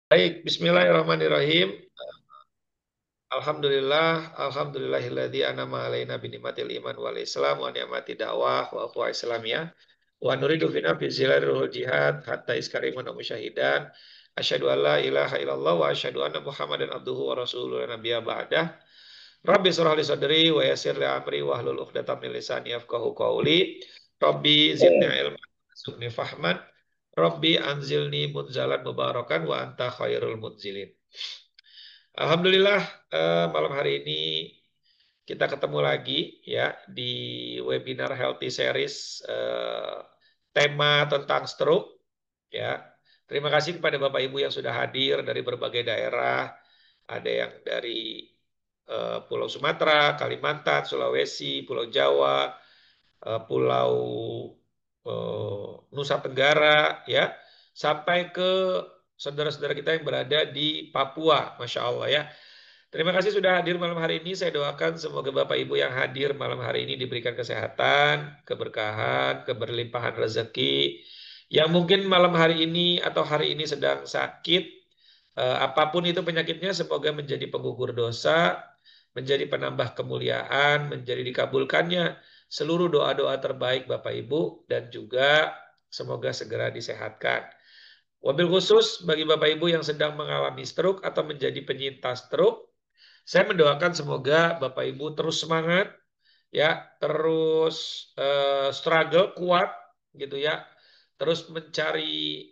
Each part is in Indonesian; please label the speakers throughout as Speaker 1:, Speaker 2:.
Speaker 1: Baik, bismillahirrahmanirrahim. Alhamdulillahilladzi an'ama alaina bi ni'matil iman wal islam wa ni'mati dakwah wa huwa islamiyah. Wa nuridu fina fi zilalil jihad hatta iskarimuna musyahidan. Asyhadu an la ilaha illallah wa asyhadu anna Muhammadan abduhu wa rasuluhu la nabiyya ba'dah. Rabbi shrah li sadri wa yassir li amri wa hlul 'uqdatam min lisani yafqahu qawli. Rabbi zidni ilman warzuqni fahman. Rabbi anzilni munzalan mubarakan wa anta khairul munzilin. Alhamdulillah, malam hari ini kita ketemu lagi ya di webinar Healthy Series, tema tentang stroke ya. Terima kasih kepada Bapak Ibu yang sudah hadir dari berbagai daerah. Ada yang dari Pulau Sumatera, Kalimantan, Sulawesi, Pulau Jawa, Pulau Nusa Tenggara ya, sampai ke saudara-saudara kita yang berada di Papua, Masya Allah ya. Terima kasih sudah hadir malam hari ini. Saya doakan semoga Bapak Ibu yang hadir malam hari ini diberikan kesehatan, keberkahan, keberlimpahan rezeki. Yang mungkin malam hari ini atau hari ini sedang sakit, apapun itu penyakitnya, semoga menjadi penggugur dosa, menjadi penambah kemuliaan, menjadi dikabulkannya seluruh doa-doa terbaik Bapak Ibu, dan juga semoga segera disehatkan. Wabil khusus bagi Bapak Ibu yang sedang mengalami stroke atau menjadi penyintas stroke, saya mendoakan semoga Bapak Ibu terus semangat, ya, terus struggle kuat, gitu ya, terus mencari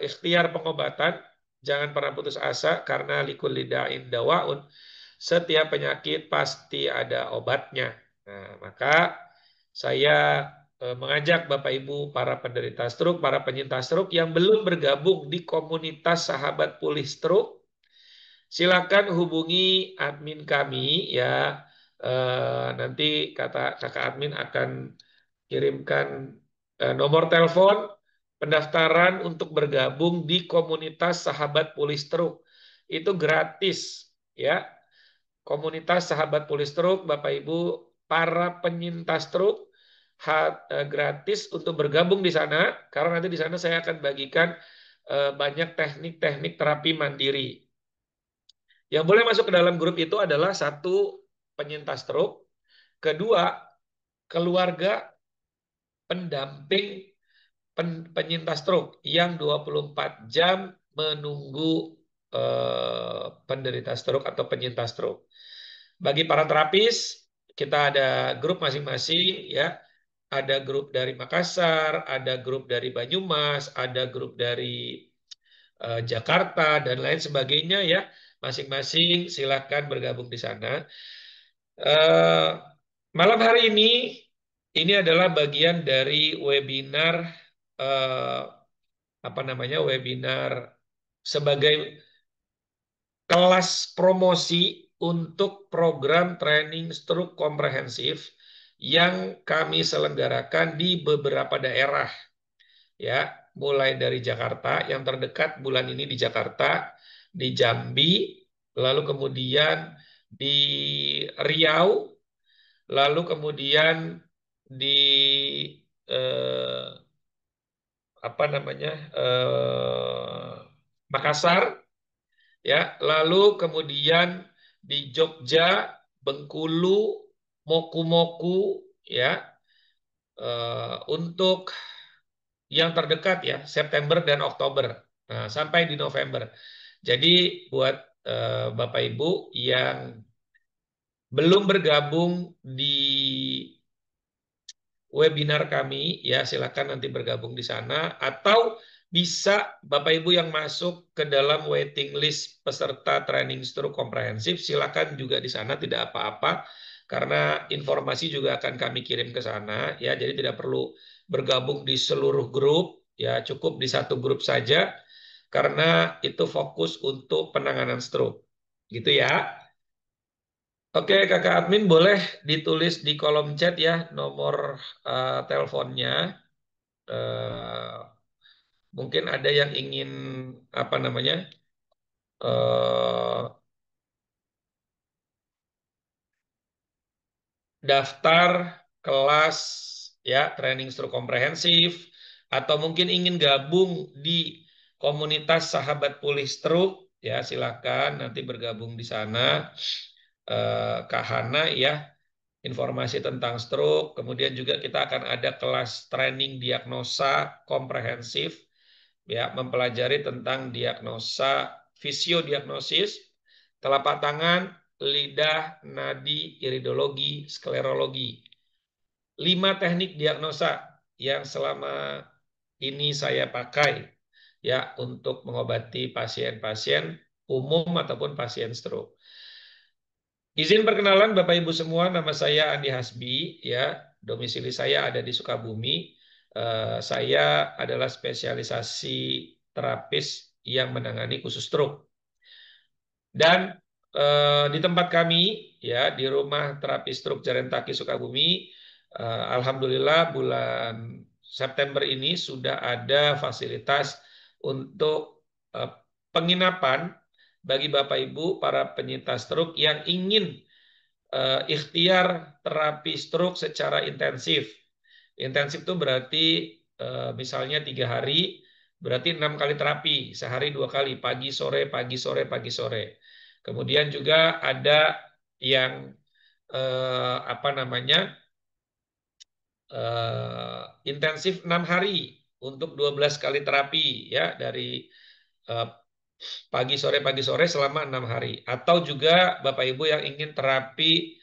Speaker 1: ikhtiar pengobatan, jangan pernah putus asa karena likulli da'in dawaun, setiap penyakit pasti ada obatnya. Nah, maka saya mengajak Bapak Ibu para penderita stroke, para penyintas stroke yang belum bergabung di komunitas sahabat pulih stroke, silakan hubungi admin kami ya. Nanti kata kakak admin akan kirimkan nomor telepon pendaftaran untuk bergabung di komunitas sahabat pulih stroke. Itu gratis ya. Komunitas sahabat pulih stroke, Bapak Ibu para penyintas stroke, gratis untuk bergabung di sana, karena nanti di sana saya akan bagikan banyak teknik-teknik terapi mandiri. Yang boleh masuk ke dalam grup itu adalah satu, penyintas stroke, kedua, keluarga pendamping penyintas stroke yang 24 jam menunggu penderita stroke atau penyintas stroke. Bagi para terapis, kita ada grup masing-masing ya. Ada grup dari Makassar, ada grup dari Banyumas, ada grup dari Jakarta dan lain sebagainya ya. Masing-masing silakan bergabung di sana. Eh, Malam hari ini adalah bagian dari webinar, eh, apa namanya, webinar sebagai kelas promosi untuk program training stroke komprehensif yang kami selenggarakan di beberapa daerah ya, mulai dari Jakarta, yang terdekat bulan ini di Jakarta, di Jambi, lalu kemudian di Riau, lalu kemudian di eh, apa namanya, Makassar ya, lalu kemudian di Jogja, Bengkulu, Moku-Moku ya, untuk yang terdekat ya, September dan Oktober. Nah, sampai di November. Jadi buat Bapak Ibu yang belum bergabung di webinar kami, ya silakan nanti bergabung di sana, atau bisa Bapak Ibu yang masuk ke dalam waiting list peserta training stroke komprehensif, silakan juga di sana, tidak apa-apa, karena informasi juga akan kami kirim ke sana ya. Jadi tidak perlu bergabung di seluruh grup ya, cukup di satu grup saja karena itu fokus untuk penanganan stroke. Gitu ya. Oke, Kakak admin boleh ditulis di kolom chat ya nomor teleponnya. Eh, Mungkin ada yang ingin apa namanya, eh, daftar kelas ya training stroke komprehensif, atau mungkin ingin gabung di komunitas sahabat pulih stroke, ya silakan nanti bergabung di sana. Kak Hana ya, informasi tentang stroke. Kemudian juga kita akan ada kelas training diagnosa komprehensif, ya mempelajari tentang diagnosa fisiodiagnosis, telapak tangan, lidah, nadi, iridologi, sklerologi. 5 teknik diagnosa yang selama ini saya pakai ya untuk mengobati pasien-pasien umum ataupun pasien stroke. Izin perkenalan Bapak Ibu semua, nama saya Andi Hasbi ya, domisili saya ada di Sukabumi. Saya adalah spesialisasi terapis yang menangani khusus stroke. Dan di tempat kami ya di rumah terapi stroke Jarentaki Sukabumi, alhamdulillah bulan September ini sudah ada fasilitas untuk penginapan bagi Bapak Ibu para penyintas stroke yang ingin ikhtiar terapi stroke secara intensif. Intensif itu berarti misalnya 3 hari, berarti 6 kali terapi, sehari 2 kali, pagi sore pagi sore pagi sore. Kemudian juga ada yang apa namanya intensif 6 hari untuk 12 kali terapi ya dari eh, pagi sore selama 6 hari. Atau juga Bapak Ibu yang ingin terapi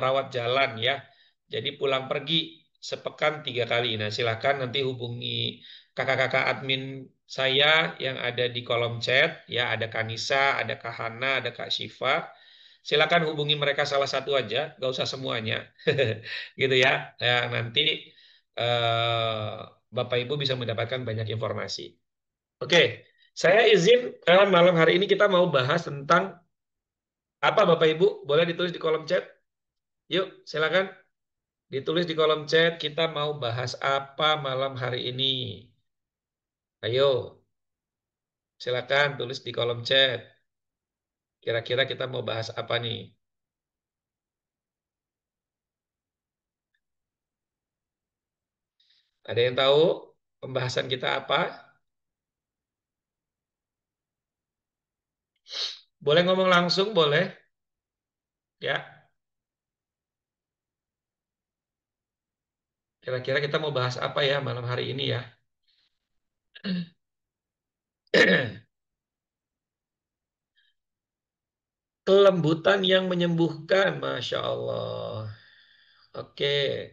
Speaker 1: rawat jalan ya. Jadi pulang pergi sepekan 3 kali. Nah silakan nanti hubungi kakak-kakak admin saya yang ada di kolom chat ya. Ada Kanisa, ada Kak Hana, ada Kak Syifa. Silakan hubungi mereka salah satu aja, gak usah semuanya, gitu ya. Ya nanti eh, Bapak Ibu bisa mendapatkan banyak informasi. Oke, saya izin malam hari ini kita mau bahas tentang apa Bapak Ibu? Boleh ditulis di kolom chat? Yuk, silakan ditulis di kolom chat. Kita mau bahas apa malam hari ini? Ayo, silakan tulis di kolom chat. Kira-kira kita mau bahas apa nih? Ada yang tahu pembahasan kita apa? Boleh ngomong langsung, boleh? Ya, kira-kira kita mau bahas apa ya malam hari ini ya? Kelembutan yang menyembuhkan, Masya Allah. Oke,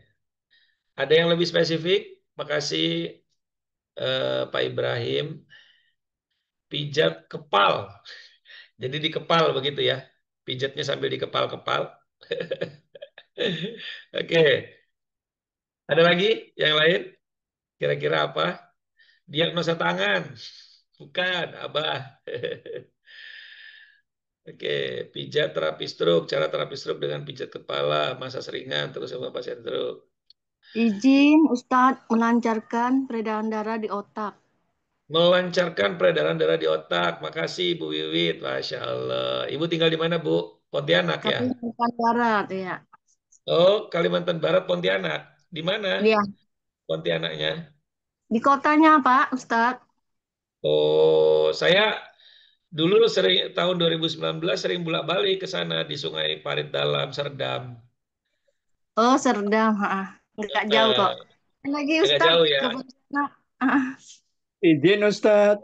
Speaker 1: ada yang lebih spesifik? Makasih Pak Ibrahim. Pijat kepal. Jadi di kepal begitu ya. Pijatnya sambil di kepal-kepal. Oke, ada lagi yang lain? Kira-kira apa? Diagnosa tangan. Bukan, Abah. Oke, pijat terapi stroke, cara terapi stroke dengan pijat kepala, masa seringan, terus sama pasien stroke.
Speaker 2: Izin Ustadz melancarkan peredaran darah di otak.
Speaker 1: Melancarkan peredaran darah di otak. Makasih Bu Wiwit, Masya Allah. Ibu tinggal di mana Bu? Pontianak ya?
Speaker 2: Kalimantan Barat, ya.
Speaker 1: Oh, Kalimantan Barat, Pontianak. Di mana
Speaker 2: Iya.
Speaker 1: Pontianaknya?
Speaker 2: Di kotanya Pak Ustadz.
Speaker 1: Oh, saya dulu sering tahun 2019 sering bolak-balik ke sana di Sungai Parit Dalam, Serdam.
Speaker 2: Oh, Serdam. Nggak jauh kok.
Speaker 1: Eh,
Speaker 2: Lagi
Speaker 1: agak
Speaker 2: Ustadz
Speaker 1: jauh ya.
Speaker 2: ke Pontianak. Ah,
Speaker 3: Izin Ustadz,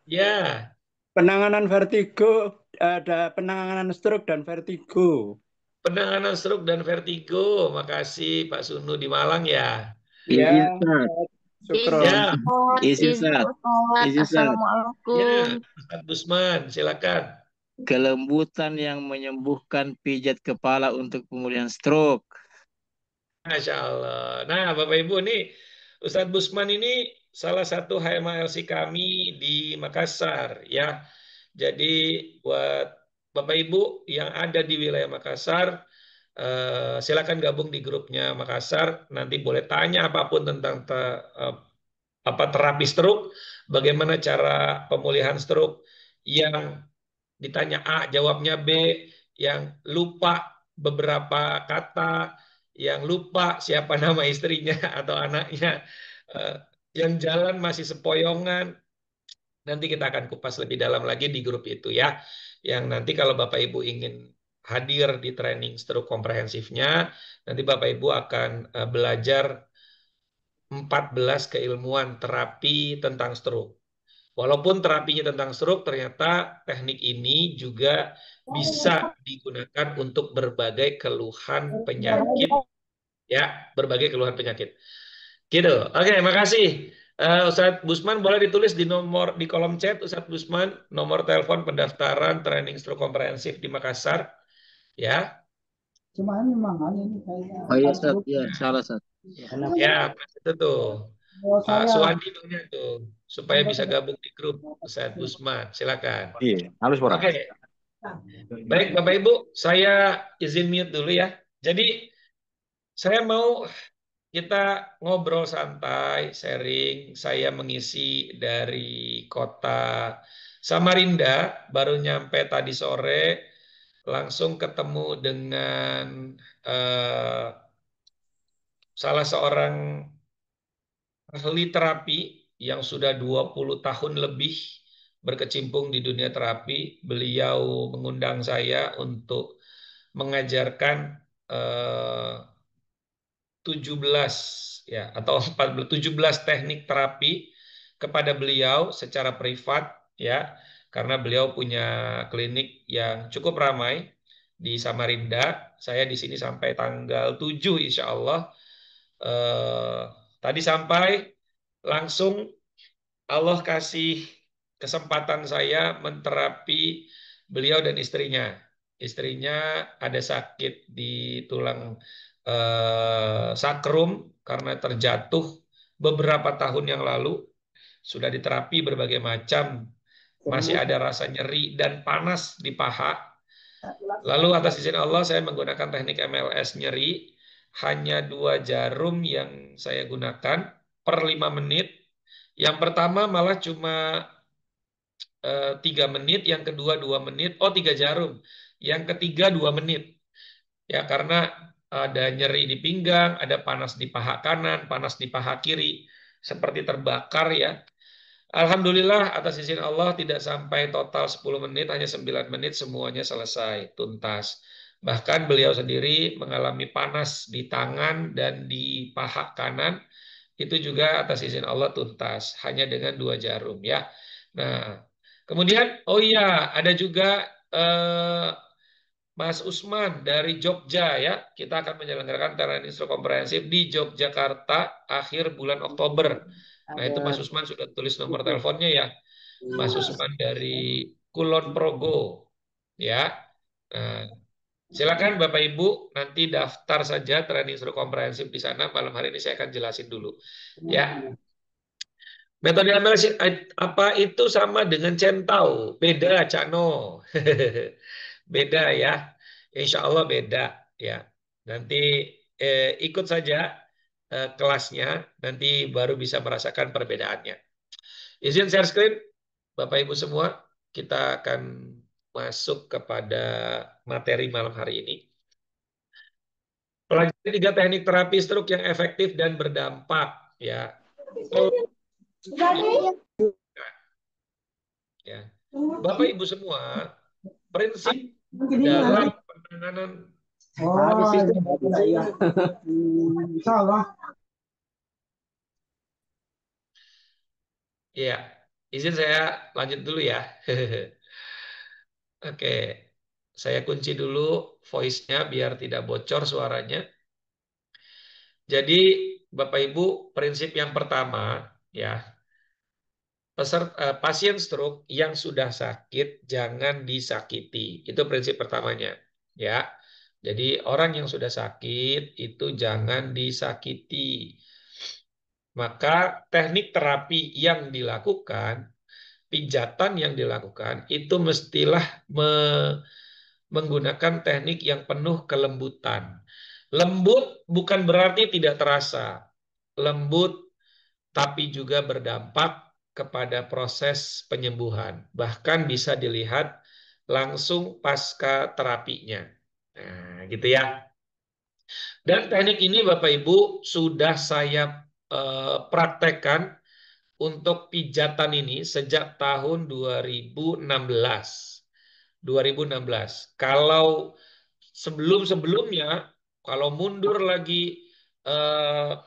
Speaker 1: Ya,
Speaker 3: penanganan vertigo, ada penanganan stroke dan vertigo.
Speaker 1: penanganan stroke dan vertigo. Makasih Pak Sunu di Malang ya.
Speaker 3: Ya,
Speaker 4: Izin Ustaz,
Speaker 2: izin
Speaker 3: Sukron.
Speaker 1: Ya,
Speaker 2: Ustadz,
Speaker 4: izin
Speaker 2: izin
Speaker 4: Ustaz,
Speaker 2: Ustadz.
Speaker 4: izin Ustaz.
Speaker 2: Assalamualaikum.
Speaker 1: ya, Ustadz Busman, silakan.
Speaker 4: Kelembutan yang menyembuhkan pijat kepala untuk pemulihan stroke.
Speaker 1: Masya Allah. Nah, Bapak Ibu nih, Ustadz Busman ini salah satu HMALC kami di Makassar ya. Jadi buat Bapak Ibu yang ada di wilayah Makassar, silakan gabung di grupnya Makassar. Nanti boleh tanya apapun tentang apa terapi stroke, bagaimana cara pemulihan stroke yang ditanya A, jawabnya B, yang lupa beberapa kata, yang lupa siapa nama istrinya atau anaknya, eh, yang jalan masih sepoyongan. Nanti kita akan kupas lebih dalam lagi di grup itu ya. Yang nanti kalau Bapak Ibu ingin hadir di training stroke komprehensifnya, nanti Bapak Ibu akan belajar 14 keilmuan terapi tentang stroke. Walaupun terapinya tentang stroke, ternyata teknik ini juga bisa digunakan untuk berbagai keluhan penyakit, ya, berbagai keluhan penyakit. Gitu. Oke, makasih. Ustadz Busman boleh ditulis di kolom chat Ustadz Busman nomor telepon pendaftaran training stroke komprehensif di Makassar, ya.
Speaker 5: Cuma memang ini kayaknya.
Speaker 4: Oh iya, Ustaz. Ya, salah, Ustaz.
Speaker 1: Ya, itu tuh.
Speaker 5: Oh,
Speaker 1: Pak
Speaker 5: saya
Speaker 1: Suwandi banyak tuh supaya bisa gabung di grup Ustadz Busman. Silakan.
Speaker 6: Iya, halus Bora.
Speaker 1: Oke. Baik, Bapak Ibu, saya izin mute dulu ya. Jadi saya mau kita ngobrol santai, sharing. Saya mengisi dari kota Samarinda, baru nyampe tadi sore, langsung ketemu dengan salah seorang ahli terapi yang sudah 20 tahun lebih berkecimpung di dunia terapi. Beliau mengundang saya untuk mengajarkan 17 ya atau 17 teknik terapi kepada beliau secara privat ya, karena beliau punya klinik yang cukup ramai di Samarinda. Saya di sini sampai tanggal 7 insya Allah. Tadi sampai langsung Allah kasih kesempatan saya menterapi beliau dan istrinya. Istrinya ada sakit di tulang sakrum karena terjatuh beberapa tahun yang lalu. Sudah diterapi berbagai macam. Masih ada rasa nyeri dan panas di paha. Lalu atas izin Allah saya menggunakan teknik MLS nyeri. Hanya 2 jarum yang saya gunakan per 5 menit. Yang pertama malah cuma 3 menit, yang kedua 2 menit, 3 jarum. Yang ketiga 2 menit. Ya, karena ada nyeri di pinggang, ada panas di paha kanan, panas di paha kiri, seperti terbakar ya. Alhamdulillah atas izin Allah tidak sampai total 10 menit, hanya 9 menit semuanya selesai, tuntas. Bahkan beliau sendiri mengalami panas di tangan dan di paha kanan, itu juga atas izin Allah tuntas, hanya dengan 2 jarum ya. Nah, kemudian oh iya ada juga Mas Usman dari Jogja ya. Kita akan menyelenggarakan training stroke komprehensif di Yogyakarta akhir bulan Oktober. Nah, itu Mas Usman sudah tulis nomor teleponnya ya. Mas Usman dari Kulon Progo ya. Nah, silakan Bapak Ibu nanti daftar saja training stroke komprehensif di sana. Malam hari ini saya akan jelasin dulu. Ya. Metode analisis apa itu sama dengan centau? Beda, Cak No. Beda ya. Insya Allah beda ya. Nanti ikut saja kelasnya, nanti baru bisa merasakan perbedaannya. Izin share screen, Bapak Ibu semua, kita akan masuk kepada materi malam hari ini. Pelajari 3 teknik terapi stroke yang efektif dan berdampak ya. Ya. Bapak Ibu semua, prinsip dalam penanganan
Speaker 5: Insya Allah.
Speaker 1: ya, izin saya lanjut dulu ya. Oke, saya kunci dulu voice-nya biar tidak bocor suaranya. Jadi, Bapak Ibu, prinsip yang pertama ya, pasien stroke yang sudah sakit jangan disakiti. Itu prinsip pertamanya, ya. Jadi orang yang sudah sakit itu jangan disakiti. Maka teknik terapi yang dilakukan, pijatan yang dilakukan itu mestilah menggunakan teknik yang penuh kelembutan. Lembut bukan berarti tidak terasa. Lembut tapi juga berdampak kepada proses penyembuhan. Bahkan bisa dilihat langsung pasca terapinya. Nah, gitu ya. Dan teknik ini Bapak Ibu sudah saya praktekkan untuk pijatan ini sejak tahun 2016. 2016. Kalau sebelum-sebelumnya, kalau mundur lagi 12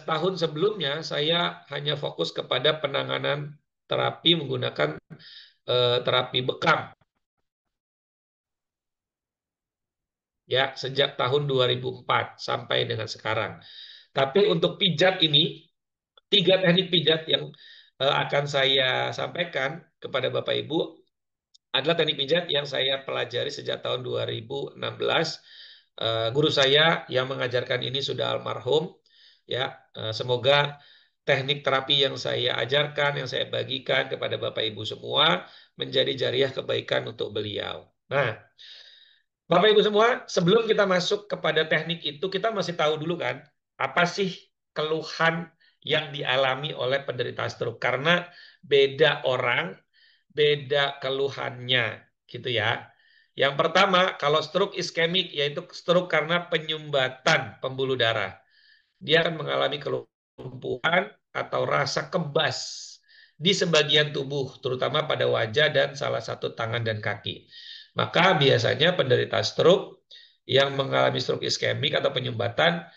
Speaker 1: tahun sebelumnya, saya hanya fokus kepada penanganan terapi menggunakan terapi bekam. Ya, sejak tahun 2004 sampai dengan sekarang. Tapi untuk pijat ini, 3 teknik pijat yang akan saya sampaikan kepada Bapak Ibu adalah teknik pijat yang saya pelajari sejak tahun 2016. Guru saya yang mengajarkan ini sudah almarhum. Ya, semoga teknik terapi yang saya ajarkan, yang saya bagikan kepada Bapak Ibu semua menjadi jariah kebaikan untuk beliau. Nah, Bapak Ibu semua, sebelum kita masuk kepada teknik itu, kita masih tahu dulu kan, apa sih keluhan yang dialami oleh penderita stroke. Karena beda orang, beda keluhannya, gitu ya. Yang pertama, kalau stroke iskemik, yaitu stroke karena penyumbatan pembuluh darah. Dia akan mengalami kelumpuhan atau rasa kebas di sebagian tubuh, terutama pada wajah dan salah satu tangan dan kaki. Maka biasanya penderita stroke yang mengalami stroke iskemik atau penyumbatan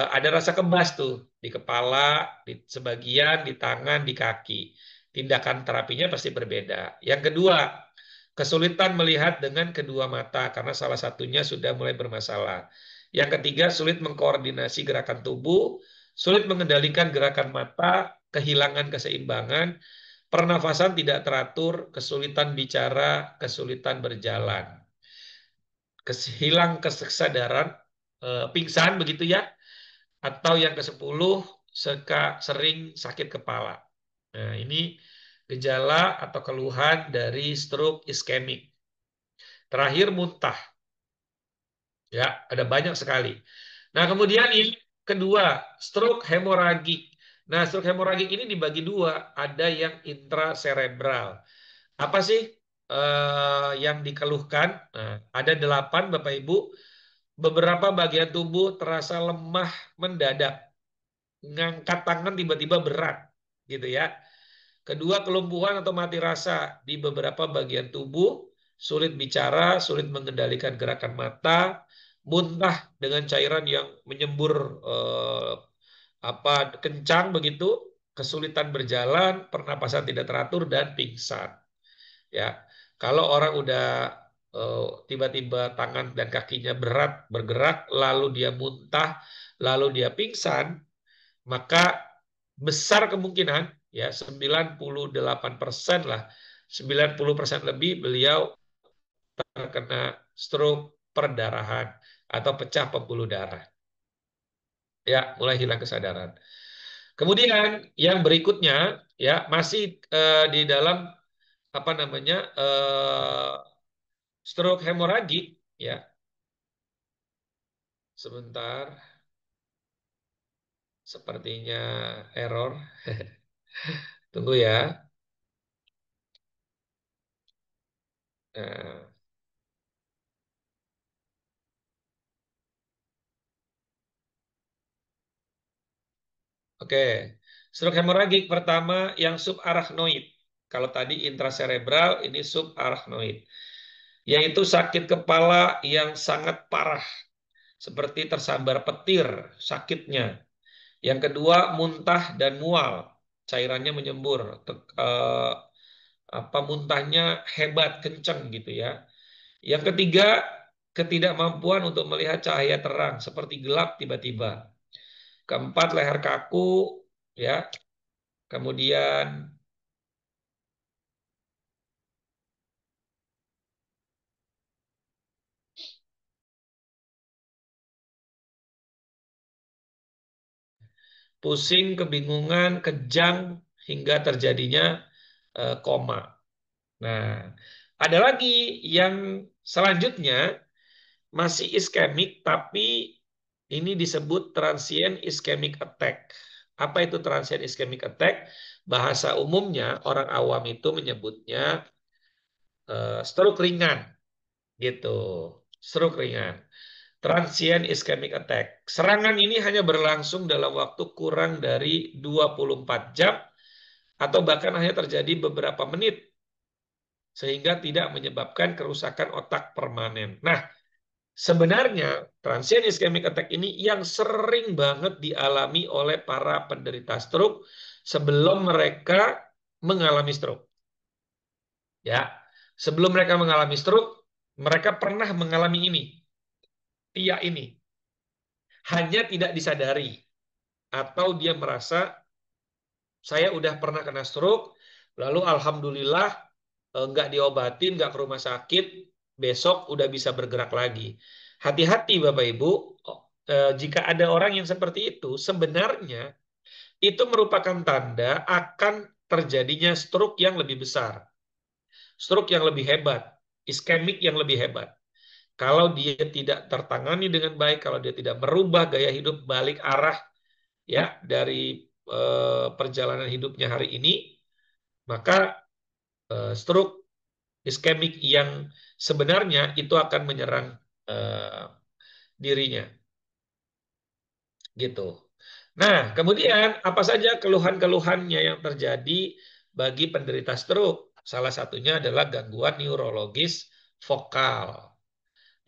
Speaker 1: ada rasa kebas tuh di kepala, di sebagian, di tangan, di kaki. Tindakan terapinya pasti berbeda. Yang kedua, kesulitan melihat dengan kedua mata karena salah satunya sudah mulai bermasalah. Yang ketiga, sulit mengkoordinasi gerakan tubuh, sulit mengendalikan gerakan mata, kehilangan keseimbangan, pernafasan tidak teratur, kesulitan bicara, kesulitan berjalan, hilang kesadaran, pingsan begitu ya, atau yang ke-10 sering sakit kepala. Nah, ini gejala atau keluhan dari stroke iskemik. Terakhir muntah. Ya, ada banyak sekali. Nah, kemudian yang kedua, stroke hemoragik. Nah, stroke hemoragik ini dibagi dua, ada yang intracerebral. Apa sih yang dikeluhkan? Nah, ada 8 Bapak Ibu. Beberapa bagian tubuh terasa lemah mendadak. Ngangkat tangan tiba-tiba berat, gitu ya. Kedua, kelumpuhan atau mati rasa di beberapa bagian tubuh, sulit bicara, sulit mengendalikan gerakan mata, muntah dengan cairan yang menyembur kencang begitu, kesulitan berjalan, pernapasan tidak teratur dan pingsan. Ya, kalau orang udah tiba-tiba tangan dan kakinya berat bergerak, lalu dia muntah, lalu dia pingsan, maka besar kemungkinan ya 98% lah, 90% lebih beliau terkena stroke perdarahan atau pecah pembuluh darah. Ya, mulai hilang kesadaran. Kemudian yang berikutnya ya masih di dalam stroke hemoragik ya. Sebentar. Sepertinya error. Tunggu ya. Nah. Oke. Stroke hemoragik pertama yang subarachnoid. Kalau tadi intracerebral, ini subarachnoid. Yaitu sakit kepala yang sangat parah. Seperti tersambar petir sakitnya. Yang kedua, muntah dan mual. Cairannya menyembur. Muntahnya hebat, kenceng gitu ya. Yang ketiga, ketidakmampuan untuk melihat cahaya terang, seperti gelap tiba-tiba. Keempat, leher kaku, ya. Kemudian pusing, kebingungan, kejang, hingga terjadinya koma. Nah, ada lagi yang selanjutnya masih iskemik, tapi ini disebut transient ischemic attack. Apa itu transient ischemic attack? Bahasa umumnya orang awam itu menyebutnya stroke ringan, gitu. Stroke ringan. transient ischemic attack. Serangan ini hanya berlangsung dalam waktu kurang dari 24 jam atau bahkan hanya terjadi beberapa menit sehingga tidak menyebabkan kerusakan otak permanen. Nah, sebenarnya transient ischemic attack ini yang sering banget dialami oleh para penderita stroke sebelum mereka mengalami stroke. Ya, sebelum mereka mengalami stroke, mereka pernah mengalami ini. Iya ini. Hanya tidak disadari atau dia merasa saya udah pernah kena stroke, lalu alhamdulillah nggak diobatin, nggak ke rumah sakit, besok udah bisa bergerak lagi. Hati-hati Bapak Ibu, jika ada orang yang seperti itu, sebenarnya itu merupakan tanda akan terjadinya stroke yang lebih besar, stroke yang lebih hebat, iskemik yang lebih hebat. Kalau dia tidak tertangani dengan baik, kalau dia tidak merubah gaya hidup balik arah ya dari perjalanan hidupnya hari ini, maka stroke iskemik yang sebenarnya itu akan menyerang dirinya. Gitu. Nah, kemudian apa saja keluhan-keluhannya yang terjadi bagi penderita stroke? Salah satunya adalah gangguan neurologis vokal.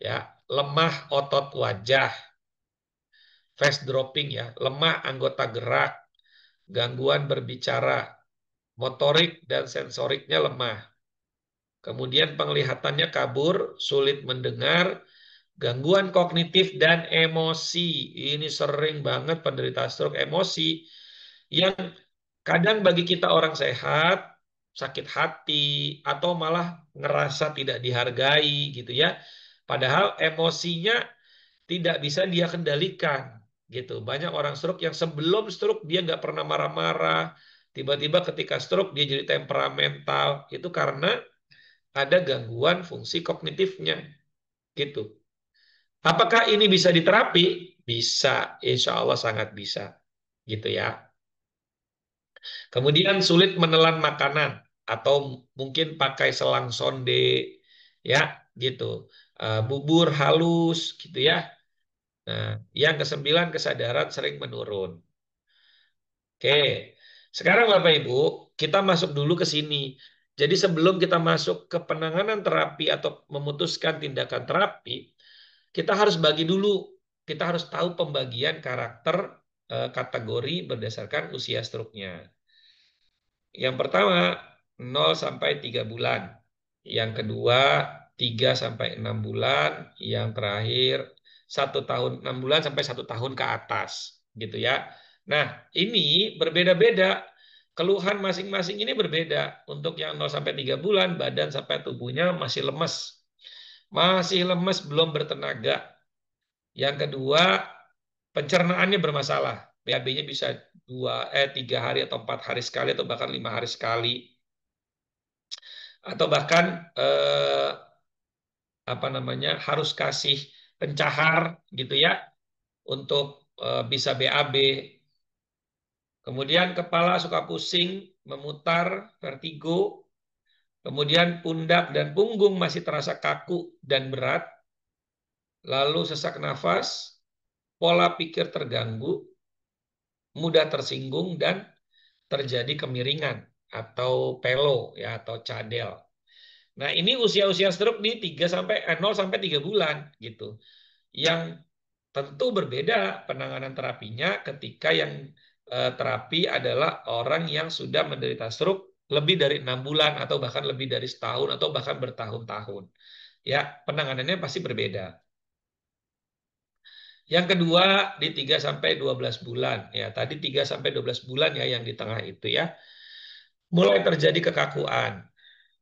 Speaker 1: Ya, lemah otot wajah, face dropping ya, lemah anggota gerak, gangguan berbicara, motorik dan sensoriknya lemah. Kemudian penglihatannya kabur, sulit mendengar, gangguan kognitif dan emosi. Ini sering banget penderita stroke emosi yang kadang bagi kita orang sehat, sakit hati, atau malah ngerasa tidak dihargai gitu ya. Padahal emosinya tidak bisa dia kendalikan gitu. Banyak orang stroke yang sebelum stroke dia nggak pernah marah-marah, tiba-tiba ketika stroke dia jadi temperamental. Itu karena ada gangguan fungsi kognitifnya gitu. Apakah ini bisa diterapi? Bisa, insya Allah sangat bisa gitu ya. Kemudian sulit menelan makanan atau mungkin pakai selang sonde ya gitu. Bubur halus gitu ya. Nah, yang kesembilan kesadaran sering menurun. Oke, sekarang Bapak Ibu, kita masuk dulu ke sini. Jadi sebelum kita masuk ke penanganan terapi atau memutuskan tindakan terapi, kita harus bagi dulu. Kita harus tahu pembagian karakter kategori berdasarkan usia stroke-nya. Yang pertama, 0 sampai 3 bulan. Yang kedua, 3 sampai 6 bulan. Yang terakhir, 1 tahun 6 bulan sampai 1 tahun ke atas, gitu ya. Nah, ini berbeda-beda. Keluhan masing-masing ini berbeda. Untuk yang 0 sampai 3 bulan, badan sampai tubuhnya masih lemes. Masih lemes, belum bertenaga. Yang kedua, pencernaannya bermasalah. BAB-nya bisa 3 hari atau 4 hari sekali atau bahkan 5 hari sekali. Atau bahkan harus kasih pencahar gitu ya untuk bisa BAB. Kemudian kepala suka pusing, memutar, vertigo. Kemudian pundak dan punggung masih terasa kaku dan berat. Lalu sesak nafas, pola pikir terganggu, mudah tersinggung dan terjadi kemiringan atau pelo ya atau cadel. Nah, ini usia-usia stroke di 0 sampai 3 bulan gitu. Yang tentu berbeda penanganan terapinya ketika yang terapi adalah orang yang sudah menderita stroke lebih dari 6 bulan atau bahkan lebih dari setahun atau bahkan bertahun-tahun. Ya, penanganannya pasti berbeda. Yang kedua di 3 sampai 12 bulan. Ya, tadi 3 sampai 12 bulan ya yang di tengah itu ya. Mulai terjadi kekakuan.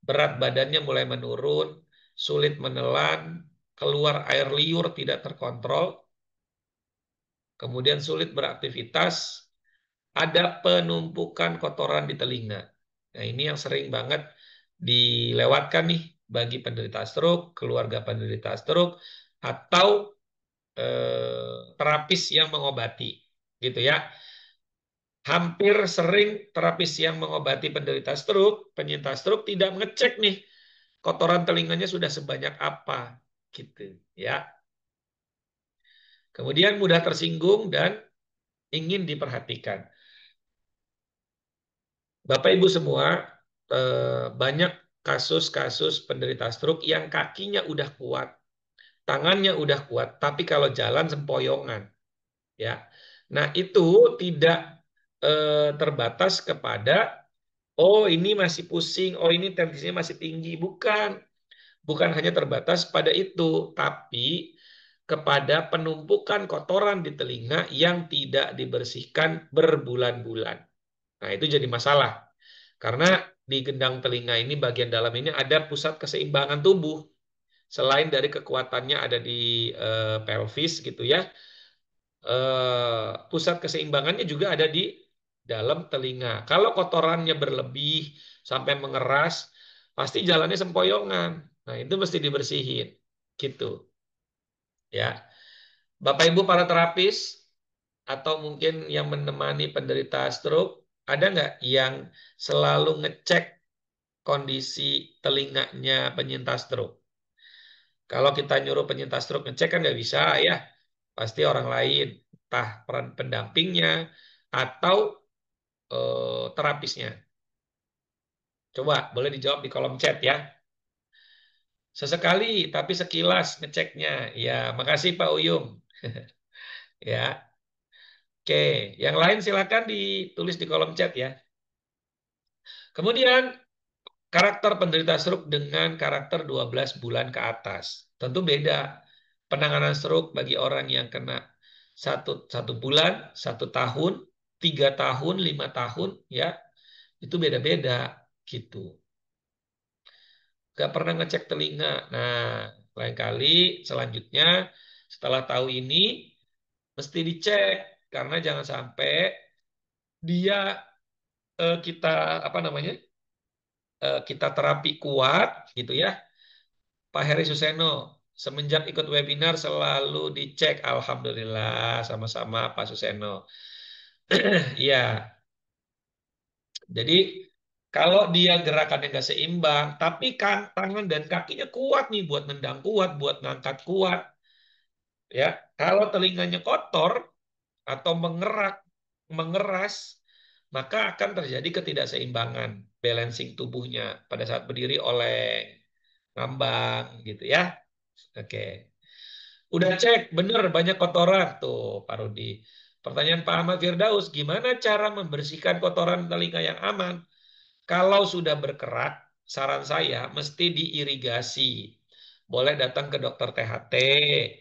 Speaker 1: Berat badannya mulai menurun, sulit menelan, keluar air liur tidak terkontrol. Kemudian sulit beraktivitas, ada penumpukan kotoran di telinga. Nah, ini yang sering banget dilewatkan nih bagi penderita stroke, keluarga penderita stroke atau terapis yang mengobati, gitu ya. Hampir sering terapis yang mengobati penderita stroke, penyintas stroke tidak mengecek nih kotoran telinganya sudah sebanyak apa, gitu ya. Kemudian mudah tersinggung dan ingin diperhatikan. Bapak Ibu semua, banyak kasus-kasus penderita stroke yang kakinya udah kuat, tangannya udah kuat, tapi kalau jalan sempoyongan, ya. Nah, itu tidak terbatas kepada oh ini masih pusing, oh ini tensinya masih tinggi, bukan. Bukan hanya terbatas pada itu, tapi kepada penumpukan kotoran di telinga yang tidak dibersihkan berbulan-bulan. Nah, itu jadi masalah. Karena di gendang telinga ini, bagian dalam ini ada pusat keseimbangan tubuh. Selain dari kekuatannya ada di pelvis gitu ya, pusat keseimbangannya juga ada di dalam telinga. Kalau kotorannya berlebih sampai mengeras, pasti jalannya sempoyongan. Nah, itu mesti dibersihin. Gitu. Ya. Bapak Ibu para terapis atau mungkin yang menemani penderita stroke, ada nggak yang selalu ngecek kondisi telinganya penyintas stroke? Kalau kita nyuruh penyintas stroke ngecek kan nggak bisa ya. Pasti orang lain, entah peran pendampingnya atau terapisnya. Coba boleh dijawab di kolom chat ya. Sesekali tapi sekilas ngeceknya. Ya, makasih Pak Uyung. Ya. Oke, yang lain silakan ditulis di kolom chat ya. Kemudian karakter penderita stroke dengan karakter 12 bulan ke atas. Tentu beda. Penanganan stroke bagi orang yang kena satu bulan, 1 tahun, 3 tahun, 5 tahun, ya itu beda-beda gitu. Gak pernah ngecek telinga. Nah, lain kali selanjutnya setelah tahu ini mesti dicek karena jangan sampai dia kita apa namanya kita terapi kuat gitu ya. Pak Heri Suseno semenjak ikut webinar selalu dicek. Alhamdulillah sama-sama Pak Suseno. Iya. Jadi kalau dia gerakannya nggak seimbang, tapi kan tangan dan kakinya kuat nih buat nendang kuat, buat ngangkat kuat, ya. Kalau telinganya kotor atau mengeras, maka akan terjadi ketidakseimbangan, balancing tubuhnya pada saat berdiri oleng, ngambang, gitu ya. Oke. Udah cek, bener banyak kotoran tuh, Pak Rudi. Pertanyaan Pak Ahmad Firdaus, gimana cara membersihkan kotoran telinga yang aman? Kalau sudah berkerak, saran saya mesti diirigasi. Boleh datang ke dokter THT,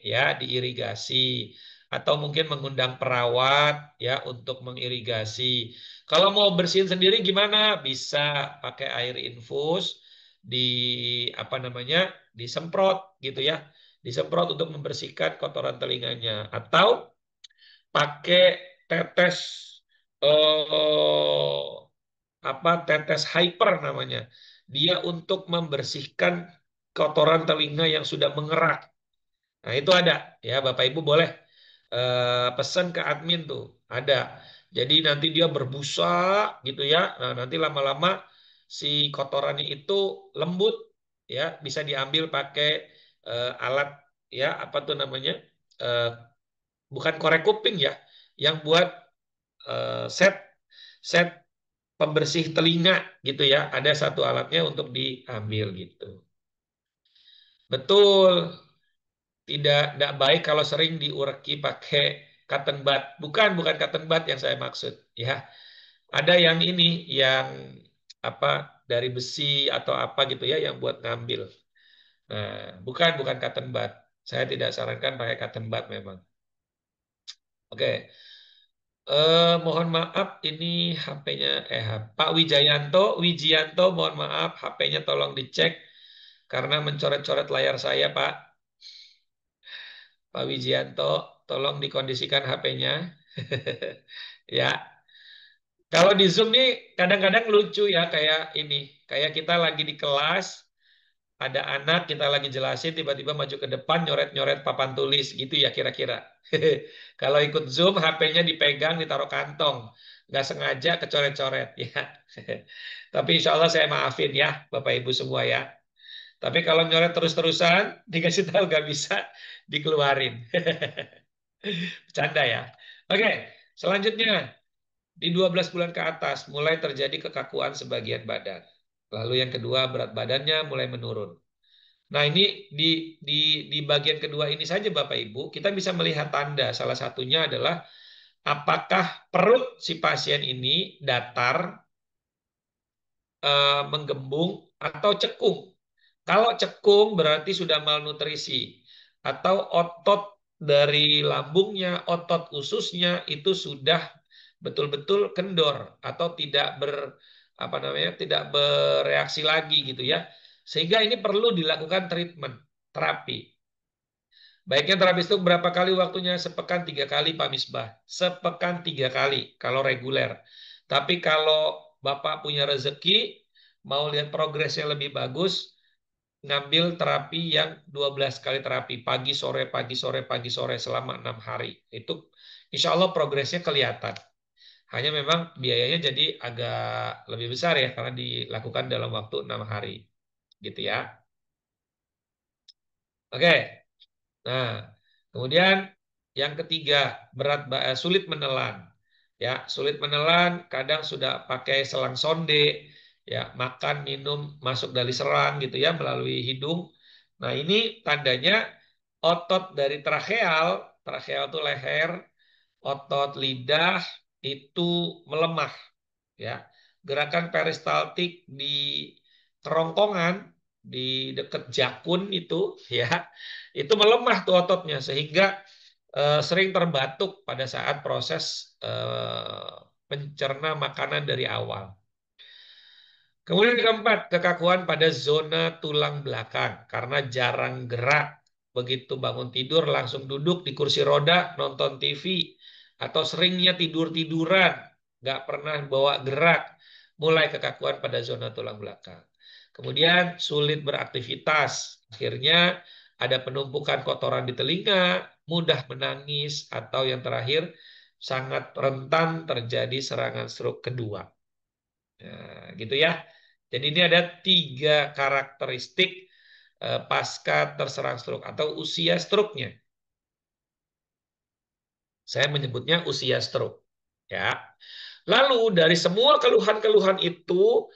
Speaker 1: ya, diirigasi. Atau mungkin mengundang perawat, ya, untuk mengirigasi. Kalau mau bersihin sendiri gimana? Bisa pakai air infus, di apa namanya, disemprot gitu ya. Disemprot untuk membersihkan kotoran telinganya. Atau pakai tetes tetes hyper namanya. Dia untuk membersihkan kotoran telinga yang sudah mengerak. Nah, itu ada ya, Bapak Ibu boleh pesan ke admin tuh. Ada. Jadi nanti dia berbusa gitu ya. Nah, nanti lama-lama si kotorannya itu lembut ya, bisa diambil pakai alat ya, apa tuh namanya? Eh, bukan korek kuping ya, yang buat set set pembersih telinga gitu ya. Ada satu alatnya untuk diambil gitu. Betul, tidak baik kalau sering diureki pakai cotton bud. Bukan cotton bud yang saya maksud ya. Ada yang ini yang apa dari besi atau apa gitu ya yang buat ngambil. Nah, bukan cotton bud. Saya tidak sarankan pakai cotton bud memang. Oke. Mohon maaf ini HP-nya Pak Wijianto mohon maaf HP-nya tolong dicek karena mencoret-coret layar saya Pak. Pak Wijianto tolong dikondisikan HP-nya. Ya. Kalau di Zoom nih kadang-kadang lucu ya kayak ini, kayak kita lagi di kelas ada anak kita lagi jelasin tiba-tiba maju ke depan nyoret-nyoret papan tulis gitu ya kira-kira. Kalau ikut Zoom HP-nya dipegang ditaruh kantong, nggak sengaja kecoret-coret ya. Tapi insya Allah saya maafin ya Bapak Ibu semua ya. Tapi kalau nyoret terus-terusan dikasih tahu nggak bisa dikeluarin. Bercanda ya. Oke, selanjutnya di 12 bulan ke atas mulai terjadi kekakuan sebagian badan. Lalu yang kedua berat badannya mulai menurun. Nah, ini di bagian kedua ini saja Bapak Ibu, kita bisa melihat tanda. Salah satunya adalah apakah perut si pasien ini datar, menggembung, atau cekung. Kalau cekung berarti sudah malnutrisi. Atau otot dari lambungnya, otot ususnya itu sudah betul-betul kendor atau tidak bereaksi lagi gitu ya. Sehingga ini perlu dilakukan treatment, terapi. Baiknya terapi stroke berapa kali waktunya? Sepekan 3 kali Pak Misbah. Sepekan 3 kali kalau reguler. Tapi kalau Bapak punya rezeki, mau lihat progresnya lebih bagus, ngambil terapi yang 12 kali terapi. Pagi, sore, pagi, sore, pagi, sore selama 6 hari. Itu insya Allah progresnya kelihatan. Hanya memang biayanya jadi agak lebih besar ya, karena dilakukan dalam waktu 6 hari. Gitu ya. Oke. Nah, kemudian yang ketiga, sulit menelan. Ya, sulit menelan, kadang sudah pakai selang sonde, ya, makan, minum, masuk dari selang gitu ya, melalui hidung. Nah, ini tandanya otot dari tracheal itu leher, otot lidah itu melemah, ya. Gerakan peristaltik di kerongkongan, di dekat jakun itu, ya, itu melemah tuh ototnya sehingga sering terbatuk pada saat proses mencerna makanan dari awal. Kemudian yang keempat, kekakuan pada zona tulang belakang karena jarang gerak. Begitu bangun tidur langsung duduk di kursi roda, nonton TV, atau seringnya tidur-tiduran, nggak pernah bawa gerak, mulai kekakuan pada zona tulang belakang. Kemudian sulit beraktivitas, akhirnya ada penumpukan kotoran di telinga, mudah menangis, atau yang terakhir sangat rentan terjadi serangan stroke kedua. Nah, gitu ya. Jadi ini ada 3 karakteristik pasca terserang stroke atau usia stroke-nya. Saya menyebutnya usia stroke. Ya. Lalu dari semua keluhan-keluhan itu,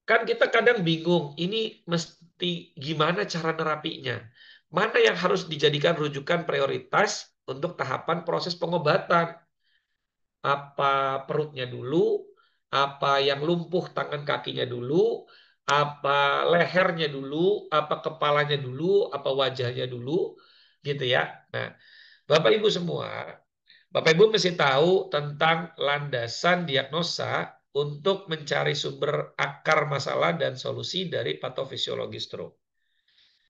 Speaker 1: kan kita kadang bingung, ini mesti gimana cara nerapinya? Mana yang harus dijadikan rujukan prioritas untuk tahapan proses pengobatan? Apa perutnya dulu? Apa yang lumpuh tangan kakinya dulu? Apa lehernya dulu? Apa kepalanya dulu? Apa wajahnya dulu? Gitu ya. Nah, Bapak Ibu semua, Bapak Ibu mesti tahu tentang landasan diagnosa untuk mencari sumber akar masalah dan solusi dari patofisiologi stroke.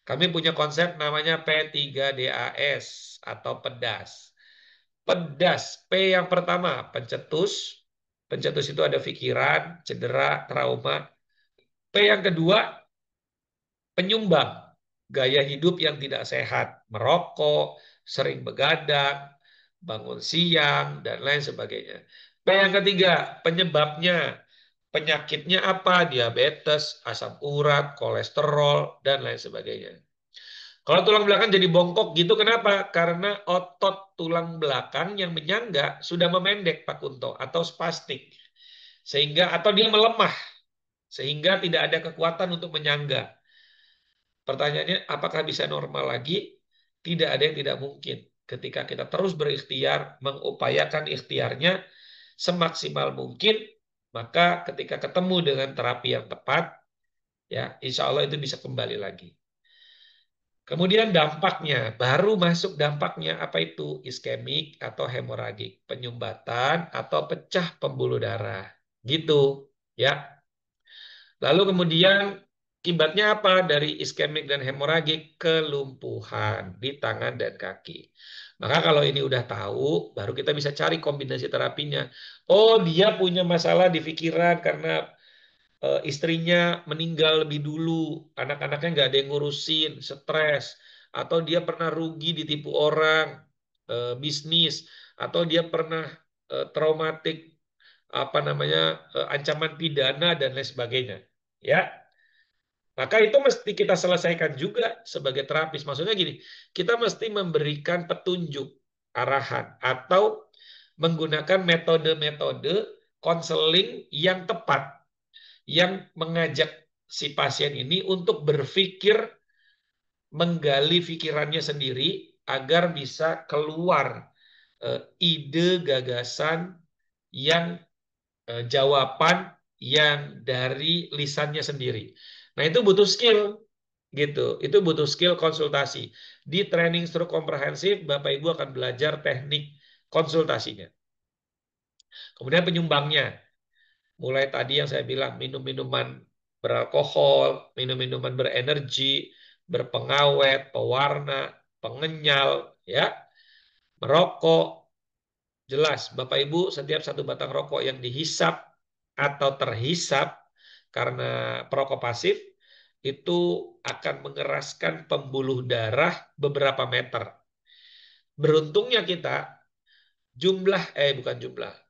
Speaker 1: Kami punya konsep namanya P3DAS atau PEDAS. PEDAS, P yang pertama, pencetus. Pencetus itu ada pikiran, cedera, trauma. P yang kedua, penyumbang. Gaya hidup yang tidak sehat, merokok, sering begadang, bangun siang, dan lain sebagainya. P yang ketiga, penyebabnya. Penyakitnya apa? Diabetes, asam urat, kolesterol, dan lain sebagainya. Kalau tulang belakang jadi bongkok gitu, kenapa? Karena otot tulang belakang yang menyangga sudah memendek, Pak Kunto, atau spastik. Atau dia melemah, sehingga tidak ada kekuatan untuk menyangga. Pertanyaannya, apakah bisa normal lagi? Tidak ada yang tidak mungkin. Ketika kita terus berikhtiar, mengupayakan ikhtiarnya semaksimal mungkin, maka ketika ketemu dengan terapi yang tepat, ya insya Allah itu bisa kembali lagi. Kemudian dampaknya, baru masuk dampaknya apa itu? Iskemik atau hemoragik, penyumbatan atau pecah pembuluh darah. Gitu, ya. Lalu kemudian akibatnya apa dari iskemik dan hemoragik? Kelumpuhan di tangan dan kaki. Maka kalau ini udah tahu, baru kita bisa cari kombinasi terapinya. Oh, dia punya masalah di pikiran karena istrinya meninggal lebih dulu, anak-anaknya nggak ada yang ngurusin, stres, atau dia pernah rugi ditipu orang, bisnis, atau dia pernah traumatik, ancaman pidana dan lain sebagainya, ya. Maka itu mesti kita selesaikan juga sebagai terapis. Maksudnya gini, kita mesti memberikan petunjuk. arahan atau menggunakan metode-metode konseling yang tepat, yang mengajak si pasien ini untuk berpikir, menggali pikirannya sendiri agar bisa keluar ide, gagasan, yang jawaban yang dari lisannya sendiri. Nah, itu butuh skill gitu. Itu butuh skill konsultasi. Di training stroke komprehensif, Bapak Ibu akan belajar teknik konsultasinya. Kemudian penyumbangnya. Mulai tadi yang saya bilang, minum minuman beralkohol, minum minuman berenergi, berpengawet, pewarna, pengenyal, ya, merokok. Jelas, Bapak Ibu, setiap satu batang rokok yang dihisap atau terhisap karena perokok pasif itu akan mengeraskan pembuluh darah beberapa meter. Beruntungnya kita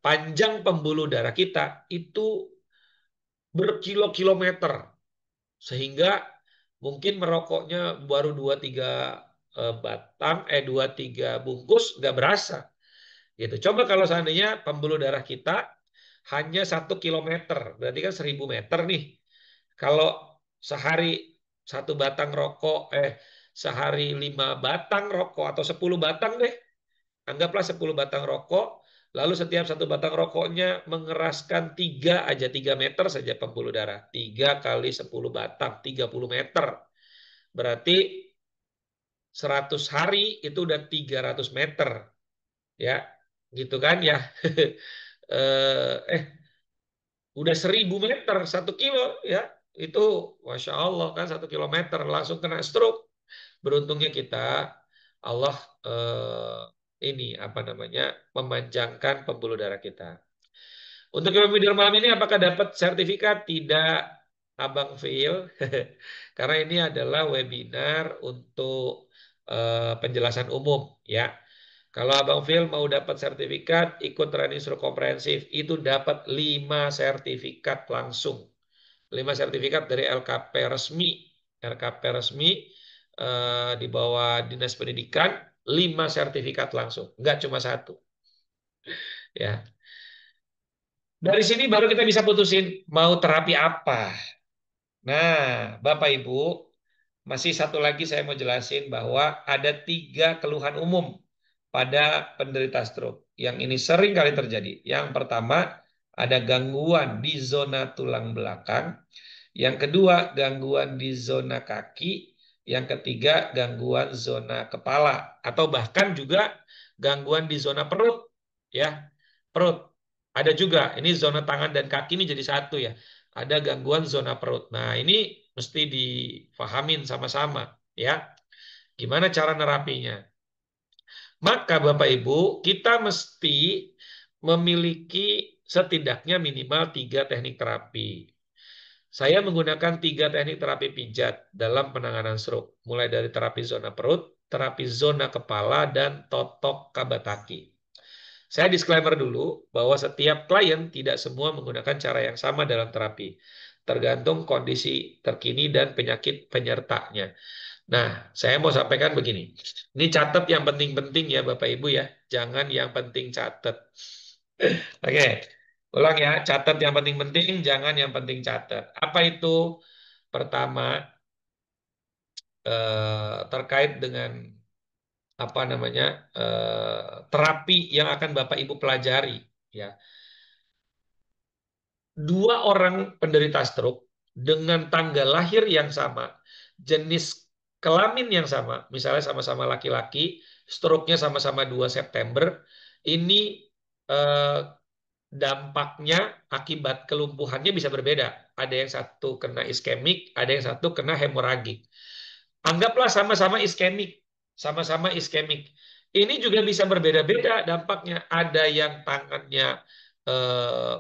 Speaker 1: panjang pembuluh darah kita itu berkilo-kilometer, sehingga mungkin merokoknya baru 2-3 batang, 2-3 bungkus nggak berasa. Gitu. Coba kalau seandainya pembuluh darah kita hanya 1 kilometer, berarti kan 1000 meter nih. Kalau sehari 1 batang rokok, sehari 5 batang rokok atau 10 batang deh, anggaplah 10 batang rokok, lalu setiap 1 batang rokoknya mengeraskan 3 meter saja pembuluh darah. 3 kali 10 batang, 30 meter. Berarti 100 hari itu udah 300 meter. Ya, gitu kan ya. Udah 1000 meter 1 kilo ya. Itu Masya Allah kan 1 kilometer langsung kena stroke. Beruntungnya kita, Allah ini apa namanya, memanjangkan pembuluh darah kita. Untuk webinar malam ini apakah dapat sertifikat? Tidak, Abang Phil. Karena ini adalah webinar untuk penjelasan umum ya. Kalau Abang Phil mau dapat sertifikat, ikut training stroke komprehensif, itu dapat 5 sertifikat langsung. 5 sertifikat dari LKP resmi. LKP resmi di bawah Dinas Pendidikan, 5 sertifikat langsung. Enggak cuma 1. Ya. Dari sini baru kita bisa putusin mau terapi apa. Nah, Bapak Ibu, masih satu lagi saya mau jelasin bahwa ada 3 keluhan umum pada penderita stroke. Yang ini sering kali terjadi. Yang pertama, ada gangguan di zona tulang belakang. Yang kedua, gangguan di zona kaki. Yang ketiga, gangguan zona kepala. Atau bahkan juga gangguan di zona perut. Ya, perut. Ada juga, ini zona tangan dan kaki ini jadi satu ya. Ada gangguan zona perut. Nah, ini mesti difahamin sama-sama ya. Gimana cara nerapinya? Maka Bapak Ibu, kita mesti memiliki setidaknya minimal 3 teknik terapi. Saya menggunakan 3 teknik terapi pijat dalam penanganan stroke. Mulai dari terapi zona perut, terapi zona kepala, dan totok kabataki. Saya disclaimer dulu bahwa setiap klien tidak semua menggunakan cara yang sama dalam terapi. Tergantung kondisi terkini dan penyakit penyertanya. Nah, saya mau sampaikan begini. Ini catat yang penting-penting ya Bapak Ibu ya. Jangan yang penting catat. Oke, ulang ya. Catat yang penting-penting, jangan yang penting catat. Apa itu? Pertama, terkait dengan apa namanya, terapi yang akan Bapak Ibu pelajari. Ya. 2 orang penderita stroke dengan tanggal lahir yang sama, jenis kelamin yang sama, misalnya sama-sama laki-laki, stroke-nya sama-sama 2 September, ini dampaknya akibat kelumpuhannya bisa berbeda. Ada yang satu kena iskemik, ada yang satu kena hemoragik. Anggaplah sama-sama iskemik, sama-sama iskemik. Ini juga bisa berbeda-beda dampaknya. Ada yang tangannya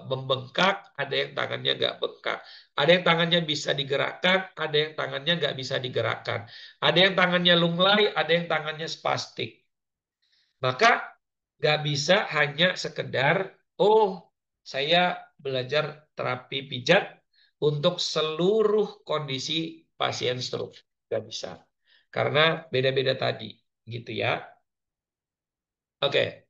Speaker 1: membengkak, ada yang tangannya nggak bengkak. Ada yang tangannya bisa digerakkan, ada yang tangannya nggak bisa digerakkan. Ada yang tangannya lunglai, ada yang tangannya spastik. Maka nggak bisa hanya sekedar, oh saya belajar terapi pijat untuk seluruh kondisi pasien stroke. Nggak bisa. Karena beda-beda tadi. Gitu ya. Oke.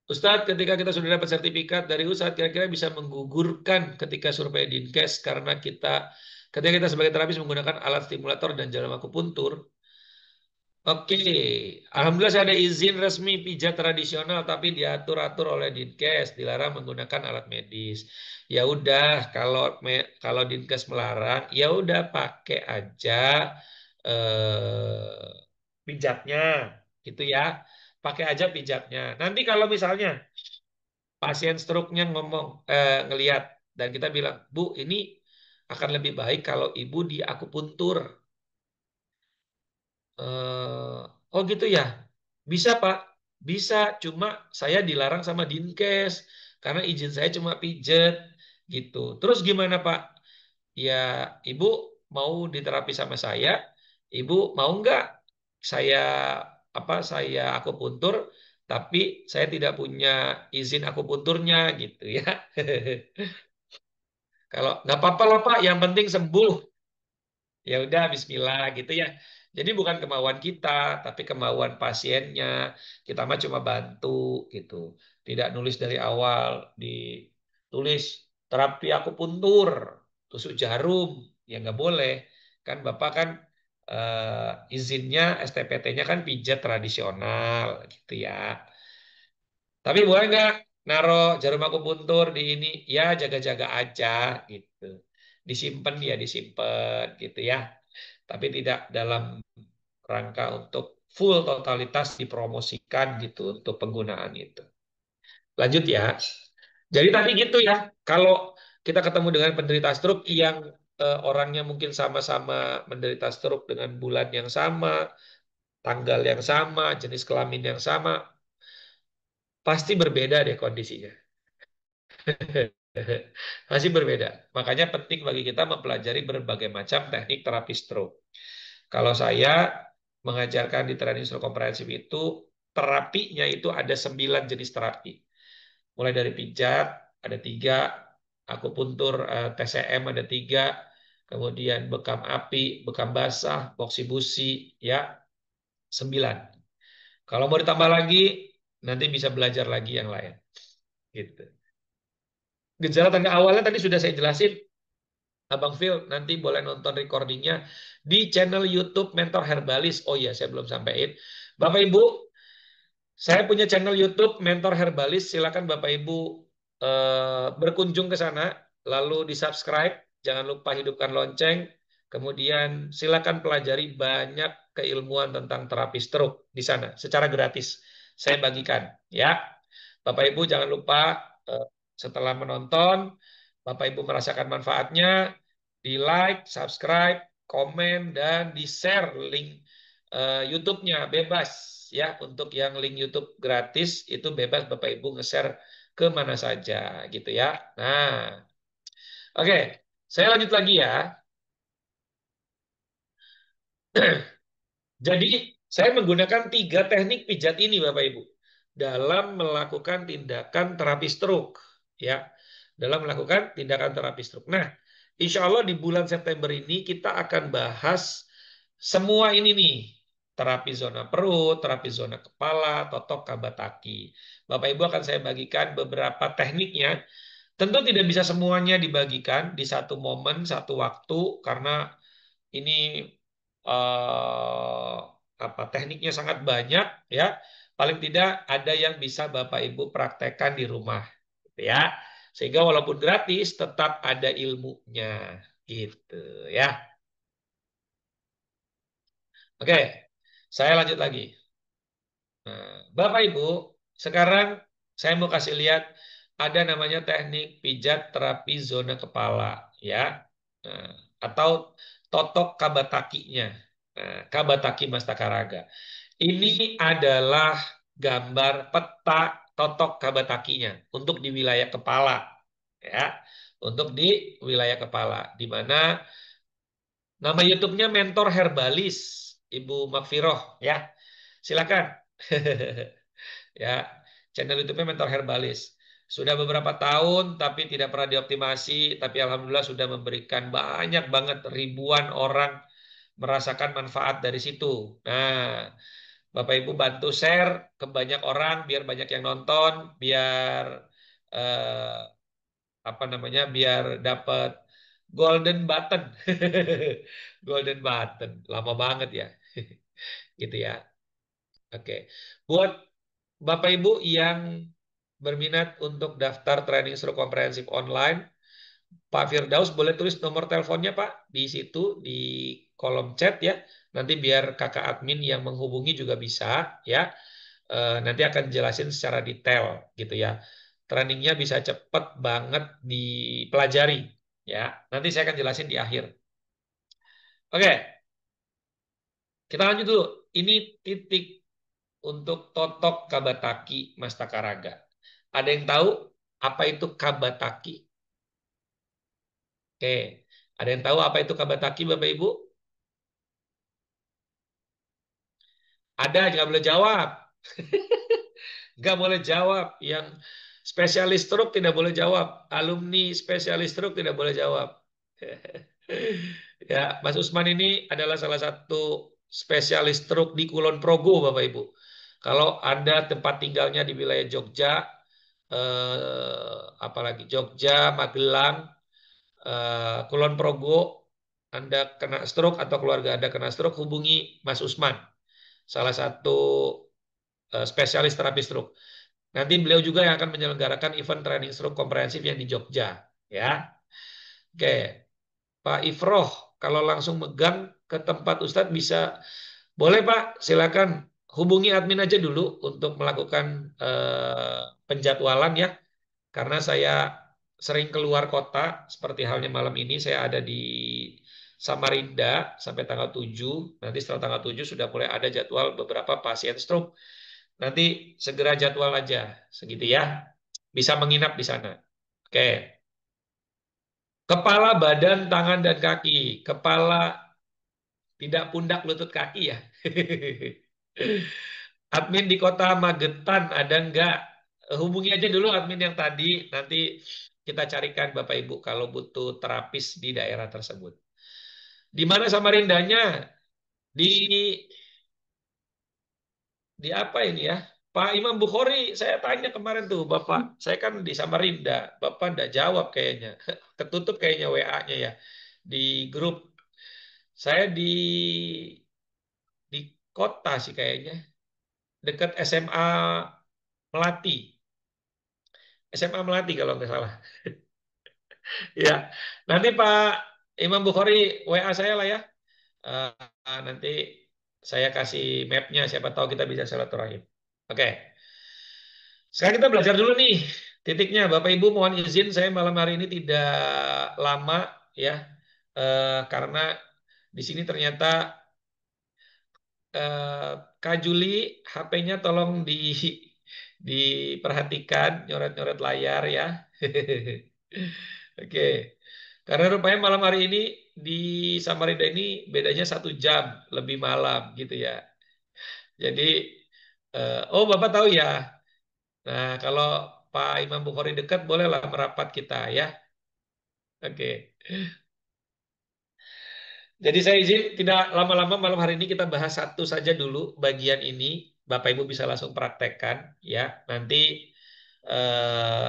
Speaker 1: Ustadz, ketika kita sudah dapat sertifikat dari Ustadz, kira-kira bisa menggugurkan ketika survei Dinkes karena ketika kita sebagai terapis menggunakan alat stimulator dan jarum akupuntur. Oke, alhamdulillah saya ada izin resmi pijat tradisional, tapi diatur-atur oleh Dinkes, dilarang menggunakan alat medis. Ya udah, kalau Dinkes melarang, ya udah pakai aja pijatnya, gitu ya. Pakai aja pijatnya. Nanti kalau misalnya pasien stroke-nya ngelihat dan kita bilang, Bu, ini akan lebih baik kalau ibu diakupuntur. Oh gitu ya, bisa Pak, bisa. Cuma saya dilarang sama Dinkes karena izin saya cuma pijet gitu. Terus gimana Pak? Ya, ibu mau diterapi sama saya, ibu mau nggak saya saya akupuntur, tapi saya tidak punya izin akupunturnya gitu ya. Kalau nggak apa-apa lah Pak, yang penting sembuh. Ya udah Bismillah gitu ya. Jadi bukan kemauan kita, tapi kemauan pasiennya. Kita mah cuma bantu gitu. Tidak nulis dari awal, ditulis terapi akupuntur, tusuk jarum, ya nggak boleh. Kan Bapak kan izinnya STPT-nya kan pijat tradisional gitu ya. Tapi boleh nggak naruh jarum akupuntur di ini? Ya jaga-jaga aja gitu. Disimpan ya disimpan gitu ya. Tapi tidak dalam rangka untuk full totalitas dipromosikan gitu untuk penggunaan itu. Lanjut ya. Jadi tadi gitu ya. Kalau kita ketemu dengan penderita stroke yang orangnya mungkin sama-sama menderita stroke dengan bulan yang sama, tanggal yang sama, jenis kelamin yang sama, pasti berbeda deh kondisinya. Masih berbeda. Makanya penting bagi kita mempelajari berbagai macam teknik terapi stroke. Kalau saya mengajarkan di training stroke komprehensif itu, terapinya itu ada 9 jenis terapi. Mulai dari pijat, ada 3, akupuntur TCM ada 3, kemudian bekam api, bekam basah, boksi busi, ya 9. Kalau mau ditambah lagi, nanti bisa belajar lagi yang lain. Gitu. Gejala tanda awalnya tadi sudah saya jelasin, Abang Phil nanti boleh nonton recordingnya di channel YouTube Mentor Herbalis. Oh iya, saya belum sampaikan. Bapak Ibu, saya punya channel YouTube Mentor Herbalis. Silakan Bapak Ibu berkunjung ke sana, lalu di-subscribe. Jangan lupa hidupkan lonceng. Kemudian silakan pelajari banyak keilmuan tentang terapi stroke di sana secara gratis. Saya bagikan, ya. Bapak Ibu jangan lupa setelah menonton, Bapak Ibu merasakan manfaatnya, di like, subscribe, komen, dan di share link YouTube-nya bebas ya. Untuk yang link YouTube gratis itu bebas Bapak Ibu nge-share ke mana saja gitu ya. Nah, oke, saya lanjut lagi ya. Jadi saya menggunakan 3 teknik pijat ini Bapak Ibu dalam melakukan tindakan terapi stroke ya. Dalam melakukan tindakan terapi stroke. Nah, insya Allah di bulan September ini kita akan bahas semua ini nih. Terapi zona perut, terapi zona kepala, totok kabataki. Bapak Ibu akan saya bagikan beberapa tekniknya. Tentu tidak bisa semuanya dibagikan di satu momen, satu waktu, karena ini tekniknya sangat banyak ya. Paling tidak ada yang bisa Bapak Ibu praktekkan di rumah, gitu ya. Sehingga walaupun gratis tetap ada ilmunya, gitu ya. Oke, saya lanjut lagi. Nah, Bapak Ibu, sekarang saya mau kasih lihat ada namanya teknik pijat terapi zona kepala ya. Nah, atau totok kabatakinya. Nah, kabataki Mastakaraga. Ini adalah gambar peta totok kabatakinya untuk di wilayah kepala ya. Untuk di wilayah kepala di mana nama YouTube-nya Mentor Herbalis Ibu Makfiroh ya. Silakan. Ya, channel YouTube-nya Mentor Herbalis. Sudah beberapa tahun tapi tidak pernah dioptimasi, tapi alhamdulillah sudah memberikan banyak banget ribuan orang merasakan manfaat dari situ. Nah, Bapak Ibu bantu share ke banyak orang biar banyak yang nonton, biar eh, apa namanya? Biar dapat golden button. Golden button. Lama banget ya. Gitu ya. Oke. Buat Bapak Ibu yang berminat untuk daftar training instructor komprehensif online, Pak Firdaus boleh tulis nomor teleponnya Pak di situ di kolom chat ya. Nanti biar kakak admin yang menghubungi juga bisa ya. Nanti akan jelasin secara detail gitu ya. Trainingnya bisa cepet banget dipelajari ya. Nanti saya akan jelasin di akhir. Oke, kita lanjut dulu. Ini titik untuk totok kabataki Mastakaraga. Ada yang tahu apa itu kabataki? Oke, ada yang tahu apa itu kabataki Bapak Ibu? Ada, nggak boleh jawab. Nggak boleh jawab. Yang spesialis stroke tidak boleh jawab. Alumni spesialis stroke tidak boleh jawab. Ya, Mas Usman ini adalah salah satu spesialis stroke di Kulon Progo, Bapak Ibu. Kalau Anda tempat tinggalnya di wilayah Jogja, apalagi Jogja, Magelang, Kulon Progo, Anda kena stroke atau keluarga Anda kena stroke, hubungi Mas Usman, salah satu spesialis terapi stroke. Nanti beliau juga yang akan menyelenggarakan event training stroke komprehensif yang di Jogja, ya. Oke, Pak Ifroh, kalau langsung megang ke tempat Ustadz bisa, boleh Pak, silakan hubungi admin aja dulu untuk melakukan penjadwalan ya, karena saya sering keluar kota, seperti halnya malam ini saya ada di Samarinda sampai tanggal 7. Nanti setelah tanggal 7 sudah mulai ada jadwal beberapa pasien stroke. Nanti segera jadwal aja, segitu ya. Bisa menginap di sana. Oke. Kepala, badan, tangan, dan kaki. Kepala, tidak pundak, lutut, kaki ya. Admin di kota Magetan ada enggak? Hubungi aja dulu admin yang tadi. Nanti kita carikan Bapak Ibu kalau butuh terapis di daerah tersebut. Di mana Samarindanya? Di apa ini ya? Pak Imam Bukhari, saya tanya kemarin tuh, Bapak, saya kan di Samarinda, Bapak enggak jawab kayaknya. Ketutup kayaknya WA-nya ya. Di grup. Saya di kota sih kayaknya. Dekat SMA Melati. SMA Melati kalau nggak salah. Ya, nanti Pak Imam Bukhari WA saya lah ya. Nanti saya kasih mapnya, siapa tahu kita bisa silaturahim. Oke. Sekarang kita belajar dulu nih titiknya. Bapak Ibu mohon izin saya malam hari ini tidak lama ya. Karena di sini ternyata Kak Juli HP-nya tolong diperhatikan nyoret-nyoret layar ya. Oke. Karena rupanya malam hari ini di Samarinda ini bedanya 1 jam lebih malam gitu ya. Jadi, oh Bapak tahu ya. Nah kalau Pak Imam Bukhari dekat bolehlah merapat kita ya. Oke. Jadi saya izin tidak lama-lama malam hari ini kita bahas satu saja dulu bagian ini. Bapak Ibu bisa langsung praktekkan ya. Nanti eh,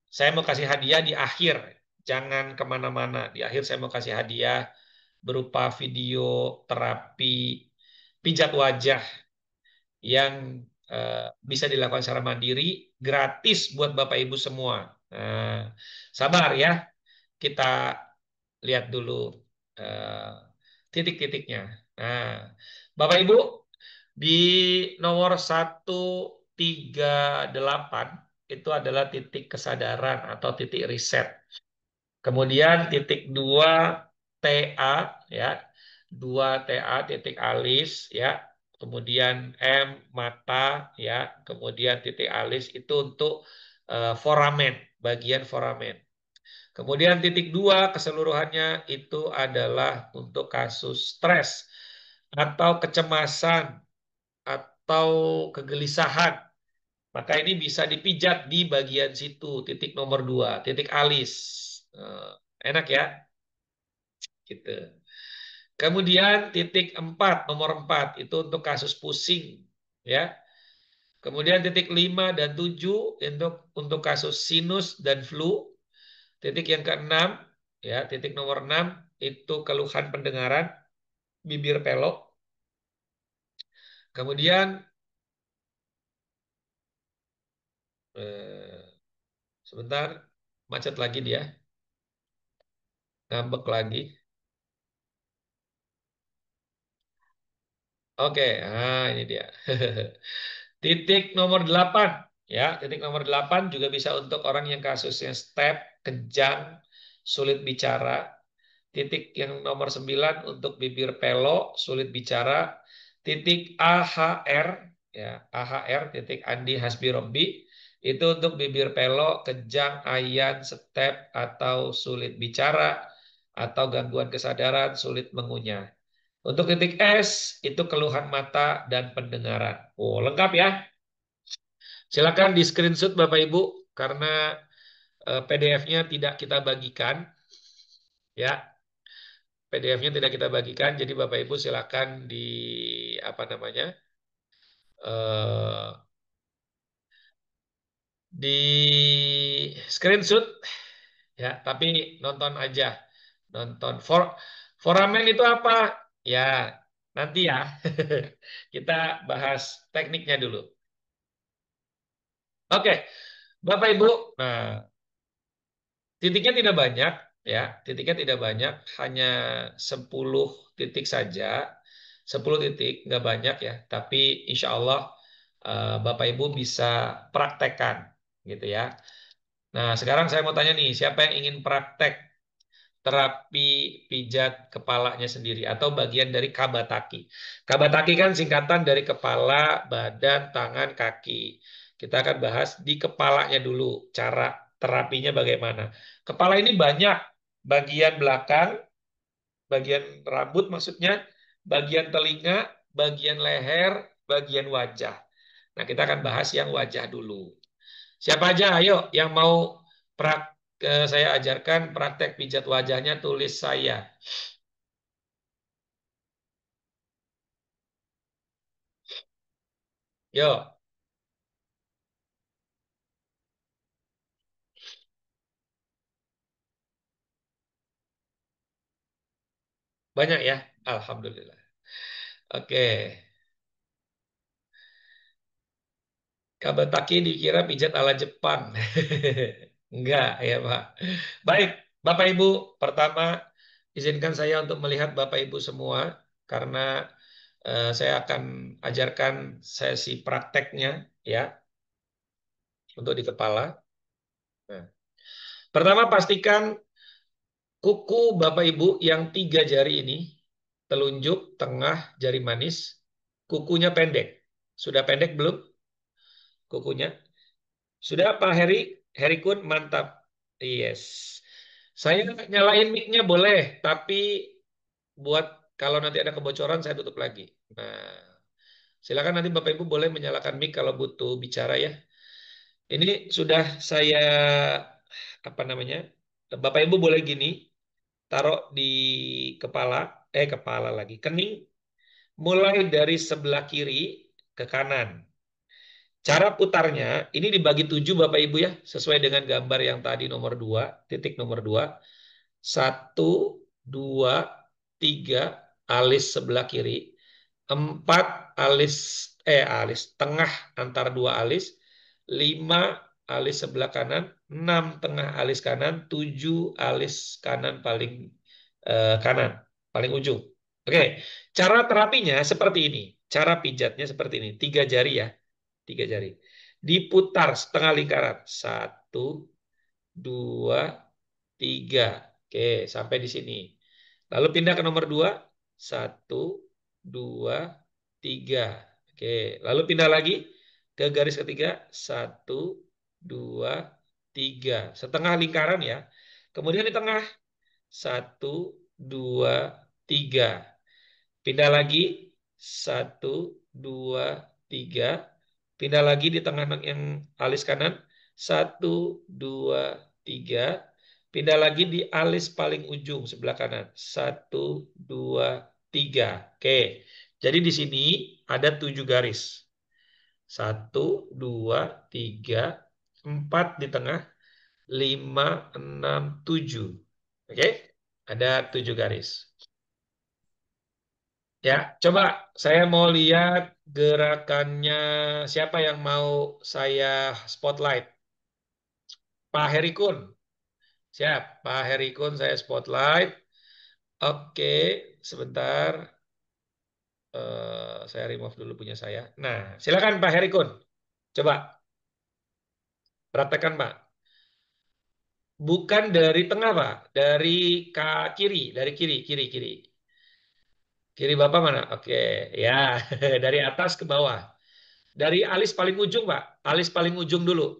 Speaker 1: saya mau kasih hadiah di akhir. Jangan kemana-mana. Di akhir saya mau kasih hadiah berupa video terapi pijat wajah yang bisa dilakukan secara mandiri, gratis buat Bapak Ibu semua. Nah, sabar ya, kita lihat dulu titik-titiknya. Nah, Bapak Ibu, di nomor 138 itu adalah titik kesadaran atau titik riset. Kemudian titik 2 TA ya. 2 TA titik alis ya. Kemudian M mata ya. Kemudian titik alis itu untuk foramen, bagian foramen. Kemudian titik 2 keseluruhannya itu adalah untuk kasus stres atau kecemasan atau kegelisahan. Maka ini bisa dipijat di bagian situ, titik nomor 2, titik alis. Enak ya? Gitu. Kemudian titik 4, nomor 4 itu untuk kasus pusing, ya. Kemudian titik 5 dan 7 untuk kasus sinus dan flu. Titik yang ke-6, ya, titik nomor 6 itu keluhan pendengaran, bibir pelok. Kemudian sebentar, macet lagi dia, ngambek lagi. Oke, nah ini dia. Titik nomor 8, ya, titik nomor 8 juga bisa untuk orang yang kasusnya step, kejang, sulit bicara. Titik yang nomor 9 untuk bibir pelok, sulit bicara. Titik AHR, ya, AHR, titik Andi Hasbi Robbi, itu untuk bibir pelok, kejang, ayan, step, atau sulit bicara, atau gangguan kesadaran, sulit mengunyah. Untuk titik S, itu keluhan mata dan pendengaran. Oh, lengkap ya. Silakan di screenshot Bapak Ibu, karena PDF-nya tidak kita bagikan. Ya, PDF-nya tidak kita bagikan, jadi Bapak Ibu silakan di di screenshot, ya, tapi nonton aja, nonton. Foramen itu apa? Ya, nanti ya. Kita bahas tekniknya dulu. Oke, Bapak Ibu. Nah, titiknya tidak banyak, ya. Titiknya tidak banyak, hanya 10 titik saja. 10 titik, nggak banyak ya. Tapi insya Allah Bapak Ibu bisa praktekkan, gitu ya. Nah, sekarang saya mau tanya nih, siapa yang ingin praktek terapi pijat kepalanya sendiri atau bagian dari kabataki? Kabataki kan singkatan dari kepala, badan, tangan, kaki. Kita akan bahas di kepalanya dulu, cara terapinya bagaimana. Kepala ini banyak, bagian belakang, bagian rambut maksudnya, bagian telinga, bagian leher, bagian wajah. Nah, kita akan bahas yang wajah dulu. Siapa aja, ayo yang mau saya ajarkan praktek pijat wajahnya, tulis saya. Yo, banyak ya. Alhamdulillah. Oke. Kabataki dikira pijat ala Jepang. Enggak ya, Pak. Baik, Bapak Ibu, pertama izinkan saya untuk melihat Bapak Ibu semua karena saya akan ajarkan sesi prakteknya ya untuk di kepala. Nah, pertama pastikan kuku Bapak Ibu yang 3 jari ini, telunjuk, tengah, jari manis, kukunya pendek. Sudah pendek belum kukunya? Sudah Pak Heri? Heri Kun, mantap. Yes. Saya nyalain mic-nya boleh, tapi buat kalau nanti ada kebocoran saya tutup lagi. Nah, silakan nanti Bapak Ibu boleh menyalakan mic kalau butuh bicara ya. Ini sudah saya Bapak Ibu boleh gini, taruh di kepala lagi, kening, mulai dari sebelah kiri ke kanan. Cara putarnya ini dibagi 7 Bapak Ibu ya, sesuai dengan gambar yang tadi nomor 2, titik nomor 2. 1, 2, 3, alis sebelah kiri. 4, alis tengah antara 2 alis. 5, alis sebelah kanan. 6, tengah alis kanan. 7, alis kanan paling kanan, paling ujung. Oke, cara terapinya seperti ini. Cara pijatnya seperti ini. 3 jari ya. 3 jari. Diputar setengah lingkaran. 1, 2, 3. Oke, sampai di sini. Lalu pindah ke nomor 2. 1, 2, 3. Oke, lalu pindah lagi ke garis ketiga. 1, 2, 3. Setengah lingkaran ya. Kemudian di tengah. 1, 2, 3. Pindah lagi. 1, 2, 3. Pindah lagi di tengah yang alis kanan. 1, 2, 3. Pindah lagi di alis paling ujung sebelah kanan. 1, 2, 3. Oke. Jadi di sini ada 7 garis. 1, 2, 3, 4 di tengah, 5, 6, 7. Oke. Ada 7 garis. Ya, coba saya mau lihat gerakannya. Siapa yang mau saya spotlight? Pak Heri Kun. Siap, Pak Heri Kun saya spotlight. Oke, sebentar. Saya remove dulu punya saya. Nah, silakan Pak Heri Kun. Coba praktekkan, Pak. Bukan dari tengah, Pak. Dari kiri, dari kiri, kiri, kiri. Kiri Bapak mana? Oke, ya. Dari atas ke bawah. Dari alis paling ujung, Pak. Alis paling ujung dulu.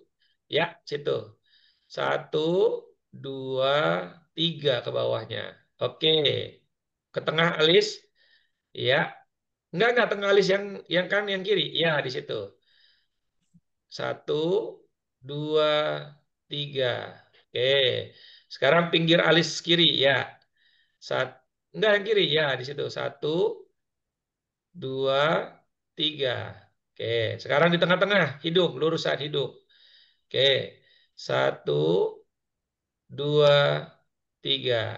Speaker 1: Ya, situ. 1, 2, 3 ke bawahnya. Oke. Ke tengah alis. Ya. Enggak, tengah alis yang kanan, yang kiri. Ya, di situ. 1, 2, 3. Oke. Sekarang pinggir alis kiri. Ya. Enggak, yang kiri. Ya, di situ. 1, 2, 3. Oke. Sekarang di tengah-tengah. Hidung. Lurusan hidung. Oke. 1, 2, 3.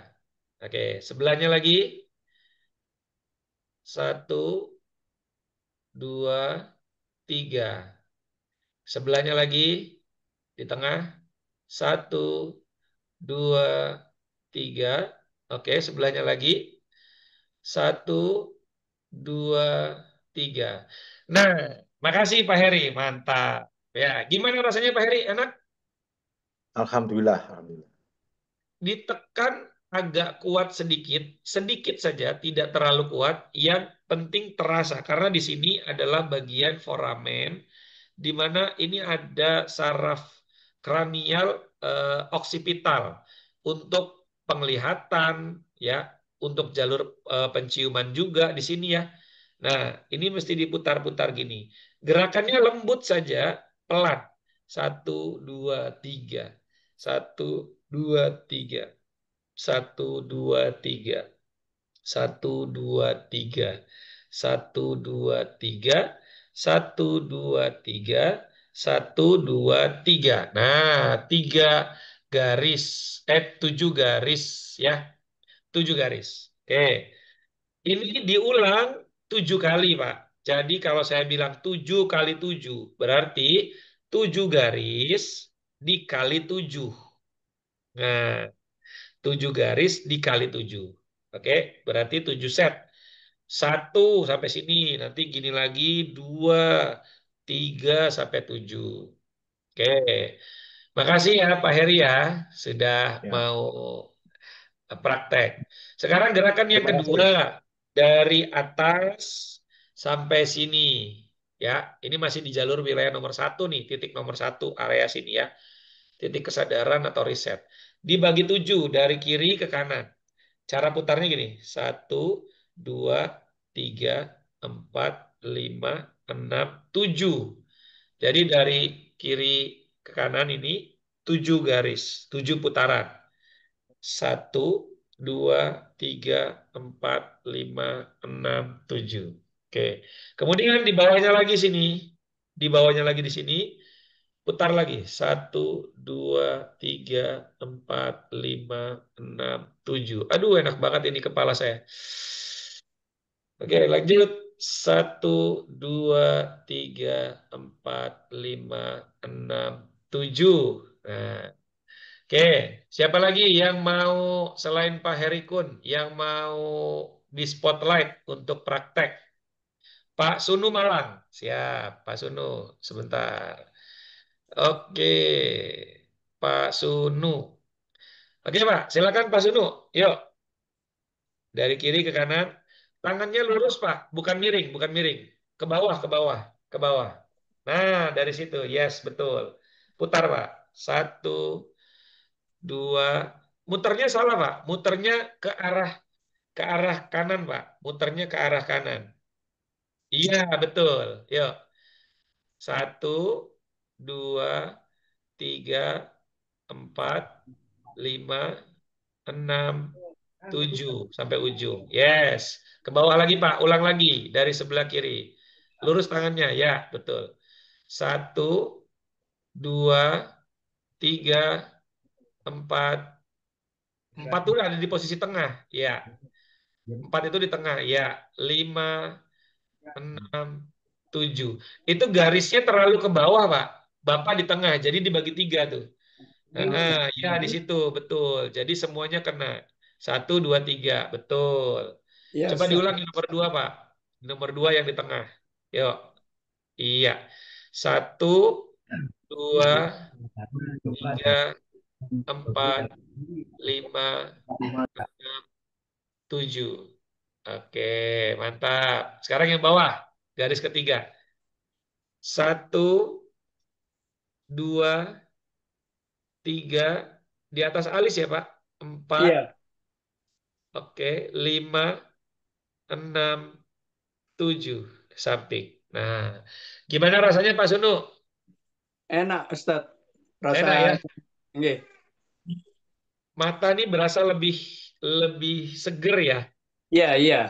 Speaker 1: Oke. Sebelahnya lagi. 1, 2, 3. Sebelahnya lagi. Di tengah. 1, 2, 3. Oke. Sebelahnya lagi. 1, 2, 3. Nah, makasih Pak Heri. Mantap. Ya, gimana rasanya Pak Heri? Enak?
Speaker 6: Alhamdulillah, alhamdulillah.
Speaker 1: Ditekan agak kuat sedikit, sedikit saja, tidak terlalu kuat, yang penting terasa. Karena di sini adalah bagian foramen, di mana ini ada saraf kranial oksipital untuk penglihatan, ya, untuk jalur penciuman juga di sini ya. Nah, ini mesti diputar-putar gini. Gerakannya lembut saja, pelan. 1, 2, 3. 1, 2, 3. 1, 2, 3. 1, 2, 3. 1, 2, 3. 1, 2, 3. 1, 2, 3. Nah, 3 garis. 7 garis ya. 7 garis. Oke. Ini diulang 7 kali, Pak. Jadi kalau saya bilang 7 kali 7, berarti 7 garis dikali 7. Nah, 7 garis dikali 7. Oke, berarti 7 set. 1 sampai sini, nanti gini lagi 2, 3 sampai 7. Oke. Makasih ya Pak Heri ya sudah
Speaker 6: Ya.
Speaker 1: mau praktek. Sekarang gerakan yang
Speaker 6: Terima kasih.
Speaker 1: kedua dari atas sampai sini. Ya, ini masih di jalur wilayah nomor 1 nih, titik nomor 1 area sini ya. Titik kesadaran atau riset. Dibagi 7 dari kiri ke kanan. Cara putarnya gini. 1, 2, 3, 4, 5, 6, 7. Jadi dari kiri ke kanan ini 7 garis, 7 putaran. 1, 2, 3, 4, 5, 6, 7. Oke. Kemudian di bawahnya lagi sini. Di bawahnya lagi di sini. Putar lagi. 1, 2, 3, 4, 5, 6, 7. Aduh, enak banget ini kepala saya. Oke, lanjut. 1, 2, 3, 4, 5, 6, 7. Nah, oke. Siapa lagi yang mau selain Pak Heri Kun yang mau di spotlight untuk praktek? Pak Sunu Malang. Siap, Pak Sunu. Sebentar. Oke, Pak Sunu. Oke, Pak. Silakan Pak Sunu. Yuk. Dari kiri ke kanan. Tangannya lurus, Pak. Bukan miring, bukan miring. Ke bawah, ke bawah, ke bawah. Nah, dari situ. Yes, betul. Putar, Pak. 1, 2. Muternya salah, Pak. Muternya ke arah kanan, Pak. Muternya ke arah kanan. Iya, betul. Yuk. 1, 2, 3, 4, 5, 6, 7 sampai ujung. Yes. Ke bawah lagi Pak, ulang lagi dari sebelah kiri. Lurus tangannya, ya betul. 1, 2, 3, 4. 4 itu ada di posisi tengah, ya. 4 itu di tengah, ya. 5, 6, 7. Itu garisnya terlalu ke bawah Pak. Bapak di tengah, jadi dibagi 3 tuh. Ya di situ betul. Jadi semuanya kena. 1, 2, 3, betul.
Speaker 3: Ya,
Speaker 1: Coba
Speaker 3: Ustaz.
Speaker 1: diulang yang nomor 2 Pak. Nomor 2 yang di tengah. Yuk. Iya. 1, 2, 3, 4, 5, 6, 7. Oke, mantap. Sekarang yang bawah, garis ketiga. 1, 2, 3, di atas alis ya Pak. 4,
Speaker 3: Iya,
Speaker 1: oke, 5, 6, 7 samping. Nah, gimana rasanya Pak Sunu?
Speaker 3: enak Ustaz.
Speaker 1: Enak ya?
Speaker 3: Rasa nggih.
Speaker 1: Mata nih berasa lebih lebih seger ya.
Speaker 3: Iya, iya.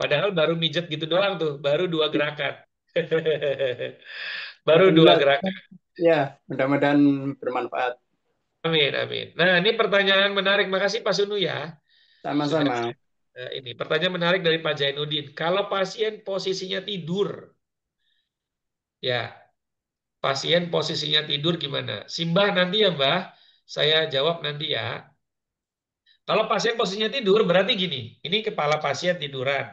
Speaker 1: Padahal baru mijet gitu doang tuh, baru 2 gerakan. Baru 2
Speaker 3: Alhamdulillah.
Speaker 1: gerakan.
Speaker 3: Ya, mudah-mudahan bermanfaat.
Speaker 1: Amin, amin. Nah, ini pertanyaan menarik. Makasih Pak Sunu ya. Sudah
Speaker 3: Sama-sama.
Speaker 1: ini pertanyaan menarik dari Pak Jainuddin. Kalau pasien posisinya tidur, ya, pasien posisinya tidur gimana? Simbah nanti ya, Mbah. Saya jawab nanti ya. Kalau pasien posisinya tidur berarti gini, ini kepala pasien tiduran,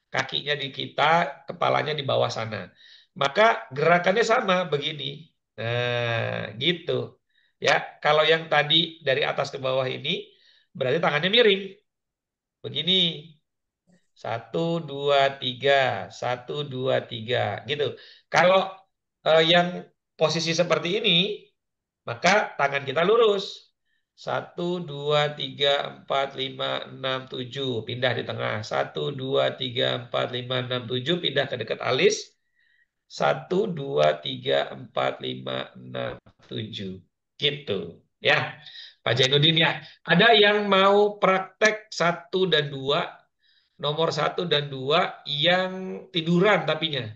Speaker 1: kakinya di kita, kepalanya di bawah sana. Maka gerakannya sama begini. Nah, gitu. Ya, kalau yang tadi dari atas ke bawah ini berarti tangannya miring. Begini. 1, 2, 3, 1, 2, 3, gitu. Kalau yang posisi seperti ini, maka tangan kita lurus. 1, 2, 3, 4, 5, 6, 7. Pindah di tengah. 1, 2, 3, 4, 5, 6, 7. Pindah ke dekat alis. 1, 2, 3, 4, 5, 6, 7. Gitu. Ya, Pak Jainuddin ya. Ada yang mau praktek 1 dan 2, nomor 1 dan 2 yang tiduran tapinya.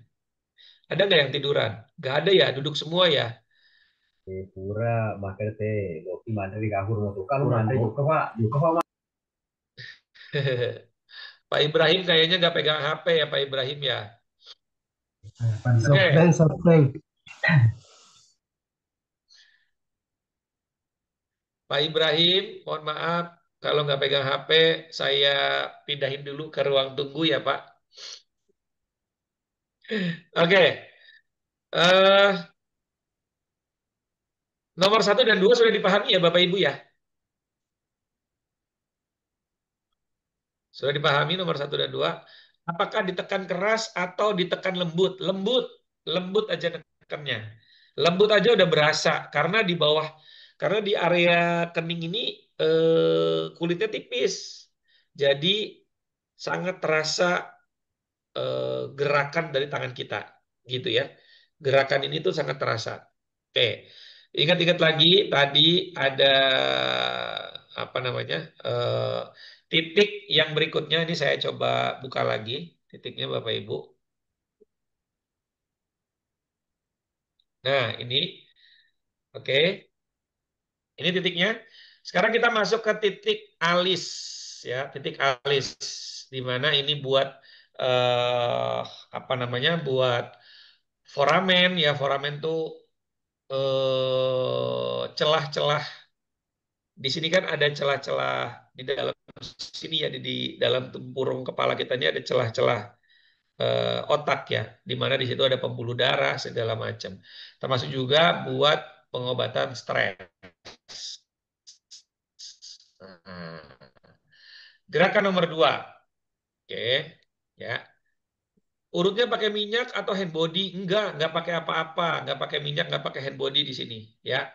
Speaker 1: Ada nggak yang tiduran? Nggak ada ya, duduk semua ya.
Speaker 7: Pura makerte loki mana di kahur mau tukar mana juga pak
Speaker 1: Pak Ibrahim kayaknya nggak pegang HP ya Pak Ibrahim ya. Oke,
Speaker 5: Softbank.
Speaker 1: Pak Ibrahim, mohon maaf kalau nggak pegang HP, saya pindahin dulu ke ruang tunggu ya Pak. Oke, eh, nomor 1 dan 2 sudah dipahami ya Bapak Ibu ya? Sudah dipahami nomor 1 dan 2. Apakah ditekan keras atau ditekan lembut? Lembut, lembut aja tekannya. Lembut aja udah berasa karena di bawah, karena di area kening ini kulitnya tipis. Jadi sangat terasa gerakan dari tangan kita, gitu ya. Gerakan ini tuh sangat terasa. Oke, ingat-ingat lagi tadi ada apa namanya titik yang berikutnya ini saya coba buka lagi titiknya Bapak Ibu. Nah ini, oke, ini titiknya. Sekarang kita masuk ke titik alis, ya, titik alis, di mana ini buat apa namanya, buat foramen, ya, foramen tuh celah-celah. Di sini kan ada celah-celah di dalam sini ya, di dalam tempurung kepala kita ini ada celah-celah otak ya, di mana di situ ada pembuluh darah segala macam. Termasuk juga buat pengobatan stres. Nah, gerakan nomor 2, oke, ya. Urutnya pakai minyak atau hand body? Enggak pakai apa-apa, enggak pakai minyak, enggak pakai hand body di sini, ya.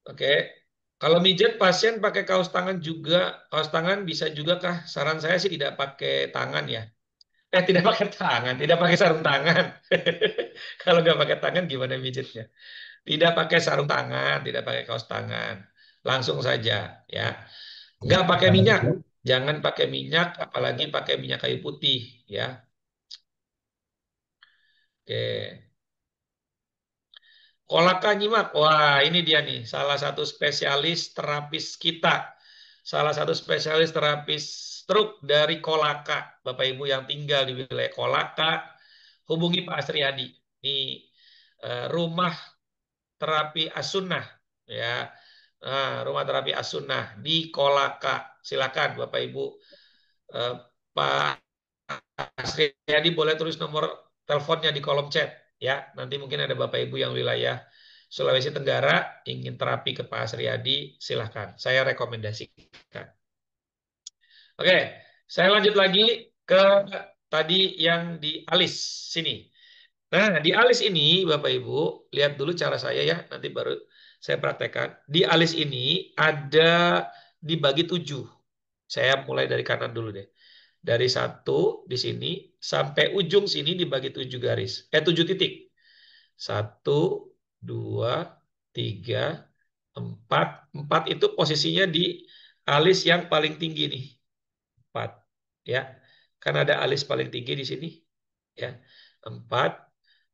Speaker 1: Oke. Kalau mijet pasien pakai kaos tangan juga, kaos tangan bisa juga kah? Saran saya sih tidak pakai tangan ya. Tidak pakai tangan, tidak pakai sarung tangan. Kalau nggak pakai tangan gimana mijetnya? Tidak pakai sarung tangan, tidak pakai kaos tangan. Langsung saja ya. Nggak pakai minyak. Jangan pakai minyak, apalagi pakai minyak kayu putih ya. Oke. Kolaka nyimak. Wah, ini dia nih, salah satu spesialis terapis kita. Salah satu spesialis terapis stroke dari Kolaka. Bapak Ibu yang tinggal di wilayah Kolaka, hubungi Pak Asriyadi. Ini rumah terapi As-Sunnah ya. Nah, rumah terapi As-Sunnah di Kolaka. Silakan Bapak Ibu. Pak Asriyadi boleh tulis nomor teleponnya di kolom chat ya. Nanti mungkin ada Bapak Ibu yang wilayah Sulawesi Tenggara ingin terapi ke Pak Asriyadi, silahkan. Saya rekomendasikan. Oke, saya lanjut lagi ke tadi yang di alis sini. Nah, di alis ini Bapak Ibu, lihat dulu cara saya ya, nanti baru saya praktekkan. Di alis ini ada dibagi 7. Saya mulai dari kanan dulu deh. Dari 1 di sini sampai ujung sini dibagi 7 garis. 7 titik. 1, 2, 3, 4. 4 itu posisinya di alis yang paling tinggi nih. 4. Ya. Kan ada alis paling tinggi di sini. Ya. 4,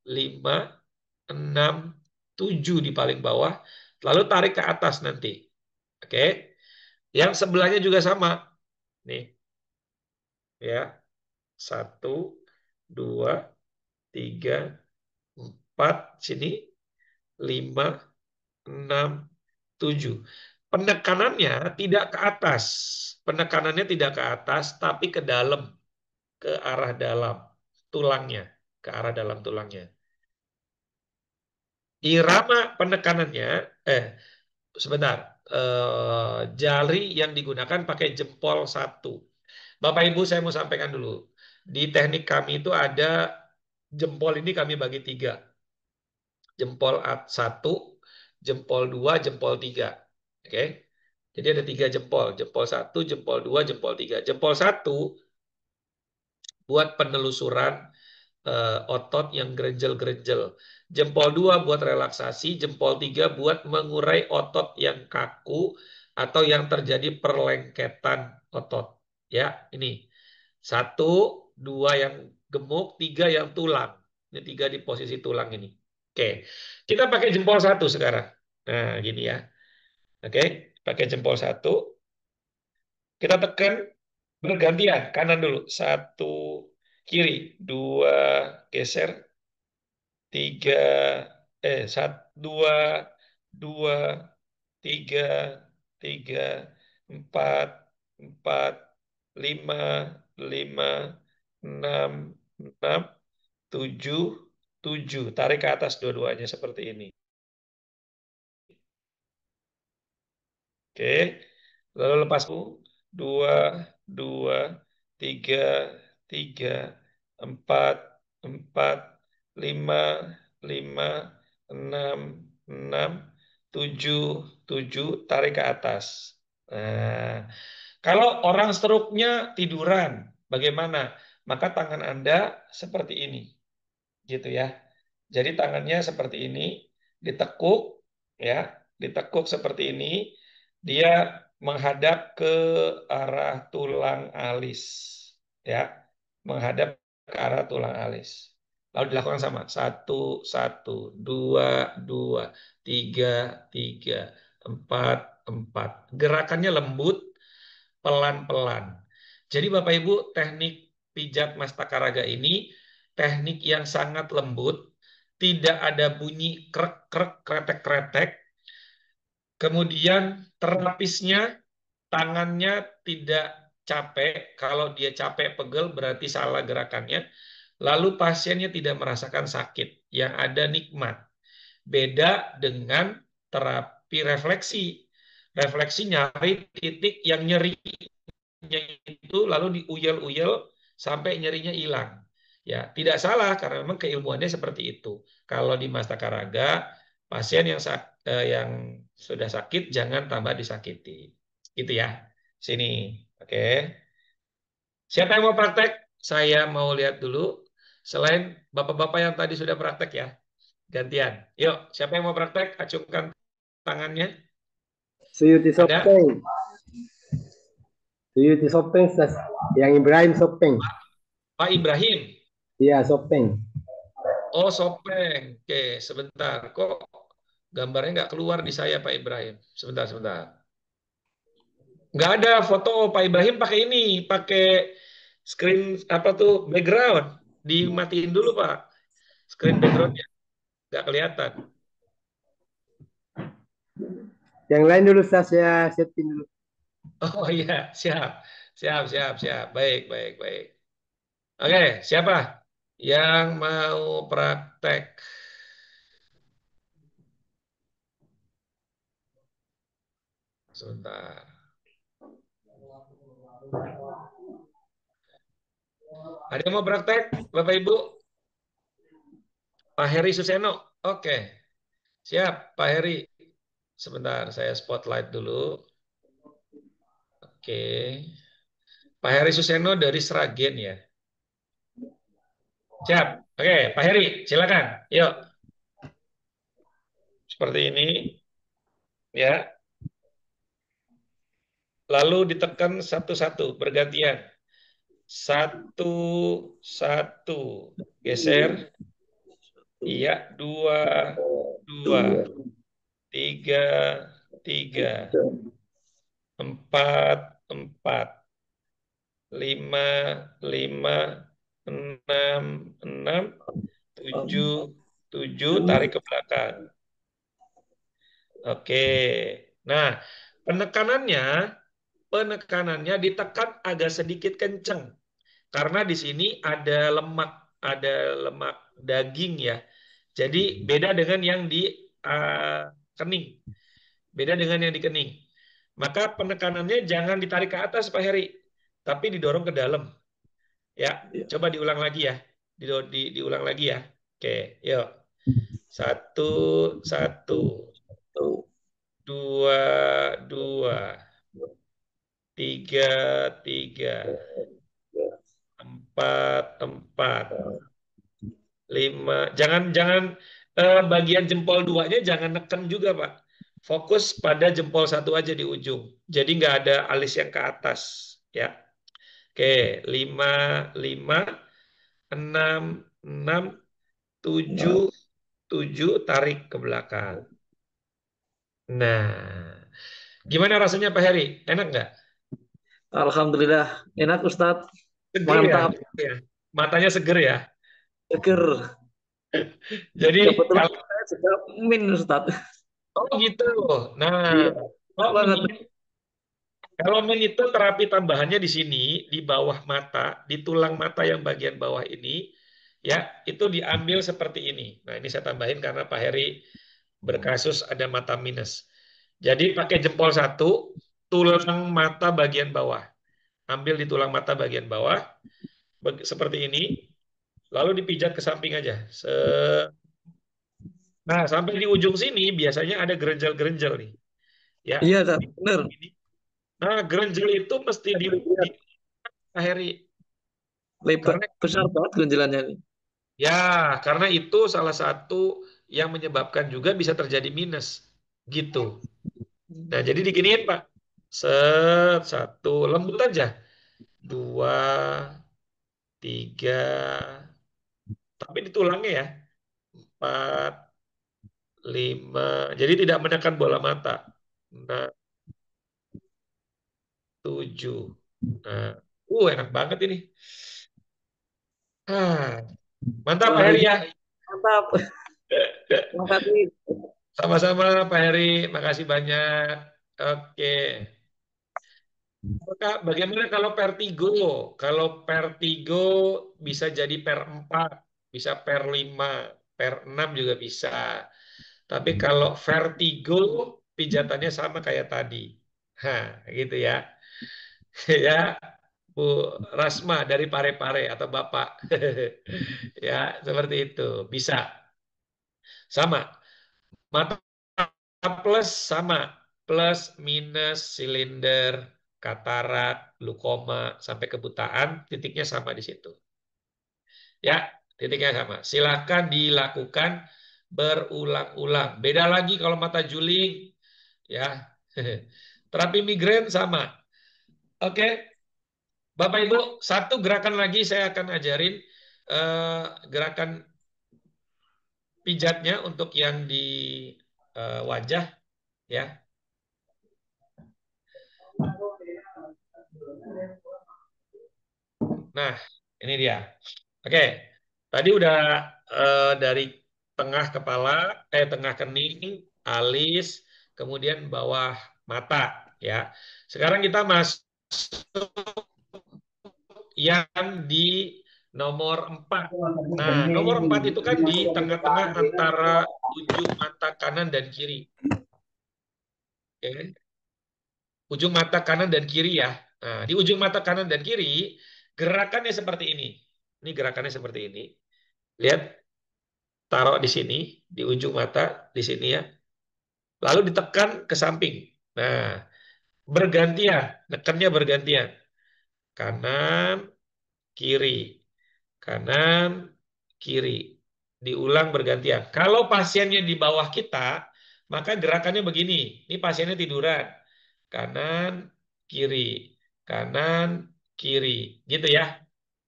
Speaker 1: 5, 6, 7 di paling bawah. Lalu tarik ke atas nanti. Oke. Yang sebelahnya juga sama. Nih. Ya. 1, 2, 3, 4 sini, 5, 6, 7. Penekanannya tidak ke atas. Penekanannya tidak ke atas, tapi ke dalam. Ke arah dalam tulangnya. Ke arah dalam tulangnya. Irama penekanannya, sebentar. Jari yang digunakan pakai jempol 1. Bapak Ibu saya mau sampaikan dulu. Di teknik kami itu ada jempol ini kami bagi 3. Jempol 1, jempol 2, jempol 3. Oke. Jadi ada 3 jempol. Jempol 1, jempol 2, jempol 3. Jempol 1 buat penelusuran otot yang gerenjel-gerenjel. Jempol 2 buat relaksasi. Jempol 3 buat mengurai otot yang kaku atau yang terjadi perlengketan otot. Ya, ini. 1, 2 yang gemuk, 3 yang tulang. Ini 3 di posisi tulang ini. Oke, kita pakai jempol 1 sekarang. Nah, gini ya. Oke, pakai jempol 1. Kita tekan bergantian, kanan dulu. 1, kiri. 2, geser. 3, 2, 2, 3, 3, 4, 4, 5, 5, 6, 6, 7, 7. Tarik ke atas dua-duanya seperti ini. Oke. Lalu lepas 2, 2, 3, 3, 4, 4, 5, 5, 6, 6, 7, 7. Tarik ke atas. Nah, kalau orang stroke-nya tiduran, bagaimana? Maka tangan Anda seperti ini. Gitu ya. Jadi tangannya seperti ini, ditekuk ya, ditekuk seperti ini, dia menghadap ke arah tulang alis ya, menghadap ke arah tulang alis. Lalu dilakukan sama, 1, 1, 2, 2, 3, 3, 4, 4. Gerakannya lembut, pelan-pelan. Jadi Bapak Ibu, teknik pijat Mastakaraga ini teknik yang sangat lembut, tidak ada bunyi krek-krek, kretek-kretek. Kemudian terapisnya tangannya tidak capek. Kalau dia capek pegel berarti salah gerakannya. Lalu pasiennya tidak merasakan sakit, yang ada nikmat. Beda dengan terapi refleksi. Refleksi nyari titik yang nyeri itu lalu diuyel-uyel sampai nyerinya hilang. Ya, tidak salah karena memang keilmuannya seperti itu. Kalau di Mastakaraga, pasien yang sudah sakit jangan tambah disakiti. Gitu ya. Sini. Oke. Siapa yang mau praktek? Saya mau lihat dulu. Selain bapak-bapak yang tadi sudah praktek ya. Gantian. Yuk, siapa yang mau praktek? Acungkan tangannya.
Speaker 8: Suyuti
Speaker 1: Ada?
Speaker 8: Sopeng. Suyuti Sopeng, Ustaz. Yang Ibrahim Sopeng.
Speaker 1: Pak Ibrahim.
Speaker 8: Iya, Sopeng.
Speaker 1: Oh, Sopeng. Oke, sebentar. Kok gambarnya nggak keluar di saya, Pak Ibrahim? Sebentar, sebentar. Nggak ada foto Pak Ibrahim pakai ini, pakai screen apa tuh background. Dimatiin dulu, Pak. Screen backgroundnya nggak kelihatan.
Speaker 8: Yang lain dulu, Ustaz. Saya setting dulu.
Speaker 1: Oh iya, siap, siap, siap, siap. Baik, baik, baik. Oke, siapa yang mau praktek? Sebentar. Ada yang mau praktek, Bapak Ibu? Pak Heri Suseno. Oke, siap, Pak Heri. Sebentar, saya spotlight dulu. Oke. Pak Heri Suseno dari Sragen ya. Siap. Oke, Pak Heri, silakan. Yuk. Seperti ini. Ya. Lalu ditekan satu-satu, bergantian. Satu, satu. Geser. Iya, dua, dua. Tiga, tiga. Empat, empat. Lima, lima. Enam, enam. Tujuh, tujuh. Tarik ke belakang. Oke. Nah, penekanannya ditekan agak sedikit kenceng. Karena di sini ada lemak daging ya. Jadi beda dengan yang di kening. Beda dengan yang di kening. Maka penekanannya jangan ditarik ke atas, Pak Heri, tapi didorong ke dalam. Ya, coba diulang lagi ya. Diulang lagi ya. Oke, yuk. Satu, satu. Dua, dua. Tiga, tiga. Empat, empat. Lima. Jangan bagian jempol duanya jangan neken juga, Pak. Fokus pada jempol satu aja di ujung. Jadi nggak ada alis yang ke atas. Ya. Oke, lima, lima. Enam, enam. Tujuh, tujuh. Tarik ke belakang. Nah, gimana rasanya Pak Heri? Enak nggak?
Speaker 9: Alhamdulillah, enak Ustadz.
Speaker 1: Seger
Speaker 9: Mantap,
Speaker 1: ya? Matanya seger ya?
Speaker 9: seger.
Speaker 1: Jadi
Speaker 9: Kebetulan
Speaker 1: kalau
Speaker 9: saya juga min Ustadz.
Speaker 1: oh gitu. Nah,
Speaker 9: Iya,
Speaker 1: kalau
Speaker 9: banget.
Speaker 1: min itu terapi tambahannya di sini, di bawah mata, di tulang mata yang bagian bawah ini, ya itu diambil seperti ini. Nah, ini saya tambahin karena Pak Heri berkasus ada mata minus. Jadi pakai jempol satu, tulang mata bagian bawah. Ambil di tulang mata bagian bawah, seperti ini, lalu dipijat ke samping aja. Nah, sampai di ujung sini biasanya ada gerenjel-gerenjel nih. Ya.
Speaker 9: Iya, Ustadz, bener.
Speaker 1: Nah, gerenjel itu mesti diakhiri.
Speaker 9: Lebar,
Speaker 1: Karena
Speaker 9: besar banget ganjelannya ini.
Speaker 1: ya, karena itu salah satu yang menyebabkan juga bisa terjadi minus. Gitu. Nah, jadi diginiin, Pak. Satu, lembut aja. Dua, tiga, tapi di tulangnya ya. Empat, lima. Jadi tidak menekan bola mata. Nah, tujuh. Nah, enak banget ini. Mantap Pak Heri ya.
Speaker 9: Mantap. Terima kasih.
Speaker 1: Sama-sama Pak Heri, makasih banyak. Oke. Bagaimana kalau vertigo? Kalau vertigo bisa jadi per 4, bisa per 5, per 6 juga bisa. Tapi kalau vertigo pijatannya sama kayak tadi. Hah, gitu ya. Ya, Bu Rasma dari Parepare atau Bapak. Ya, seperti itu. Bisa. Sama. Mata plus sama. Plus, minus, silinder, katarak, glukoma, sampai kebutaan, titiknya sama di situ. Ya, titiknya sama. Silahkan dilakukan berulang-ulang. Beda lagi kalau mata juling, ya. Terapi migrain sama. Oke, Bapak Ibu, satu gerakan lagi saya akan ajarin gerakan pijatnya untuk yang di wajah, ya. Nah, ini dia. Oke, tadi udah dari tengah kepala, tengah kening, alis, kemudian bawah mata, ya. Sekarang kita masuk yang di nomor 4. Nah, nomor 4 itu kan di tengah-tengah antara ujung mata kanan dan kiri. Oke. Ujung mata kanan dan kiri ya. Nah, di ujung mata kanan dan kiri, gerakannya seperti ini. Ini gerakannya seperti ini. Lihat, taruh di sini, di ujung mata, di sini ya. Lalu ditekan ke samping. Nah, bergantian, nekannya bergantian. Kanan, kiri. Kanan, kiri. Diulang bergantian. Kalau pasiennya di bawah kita, maka gerakannya begini. Ini pasiennya tiduran. Kanan, kiri. Kanan, kiri. Gitu ya.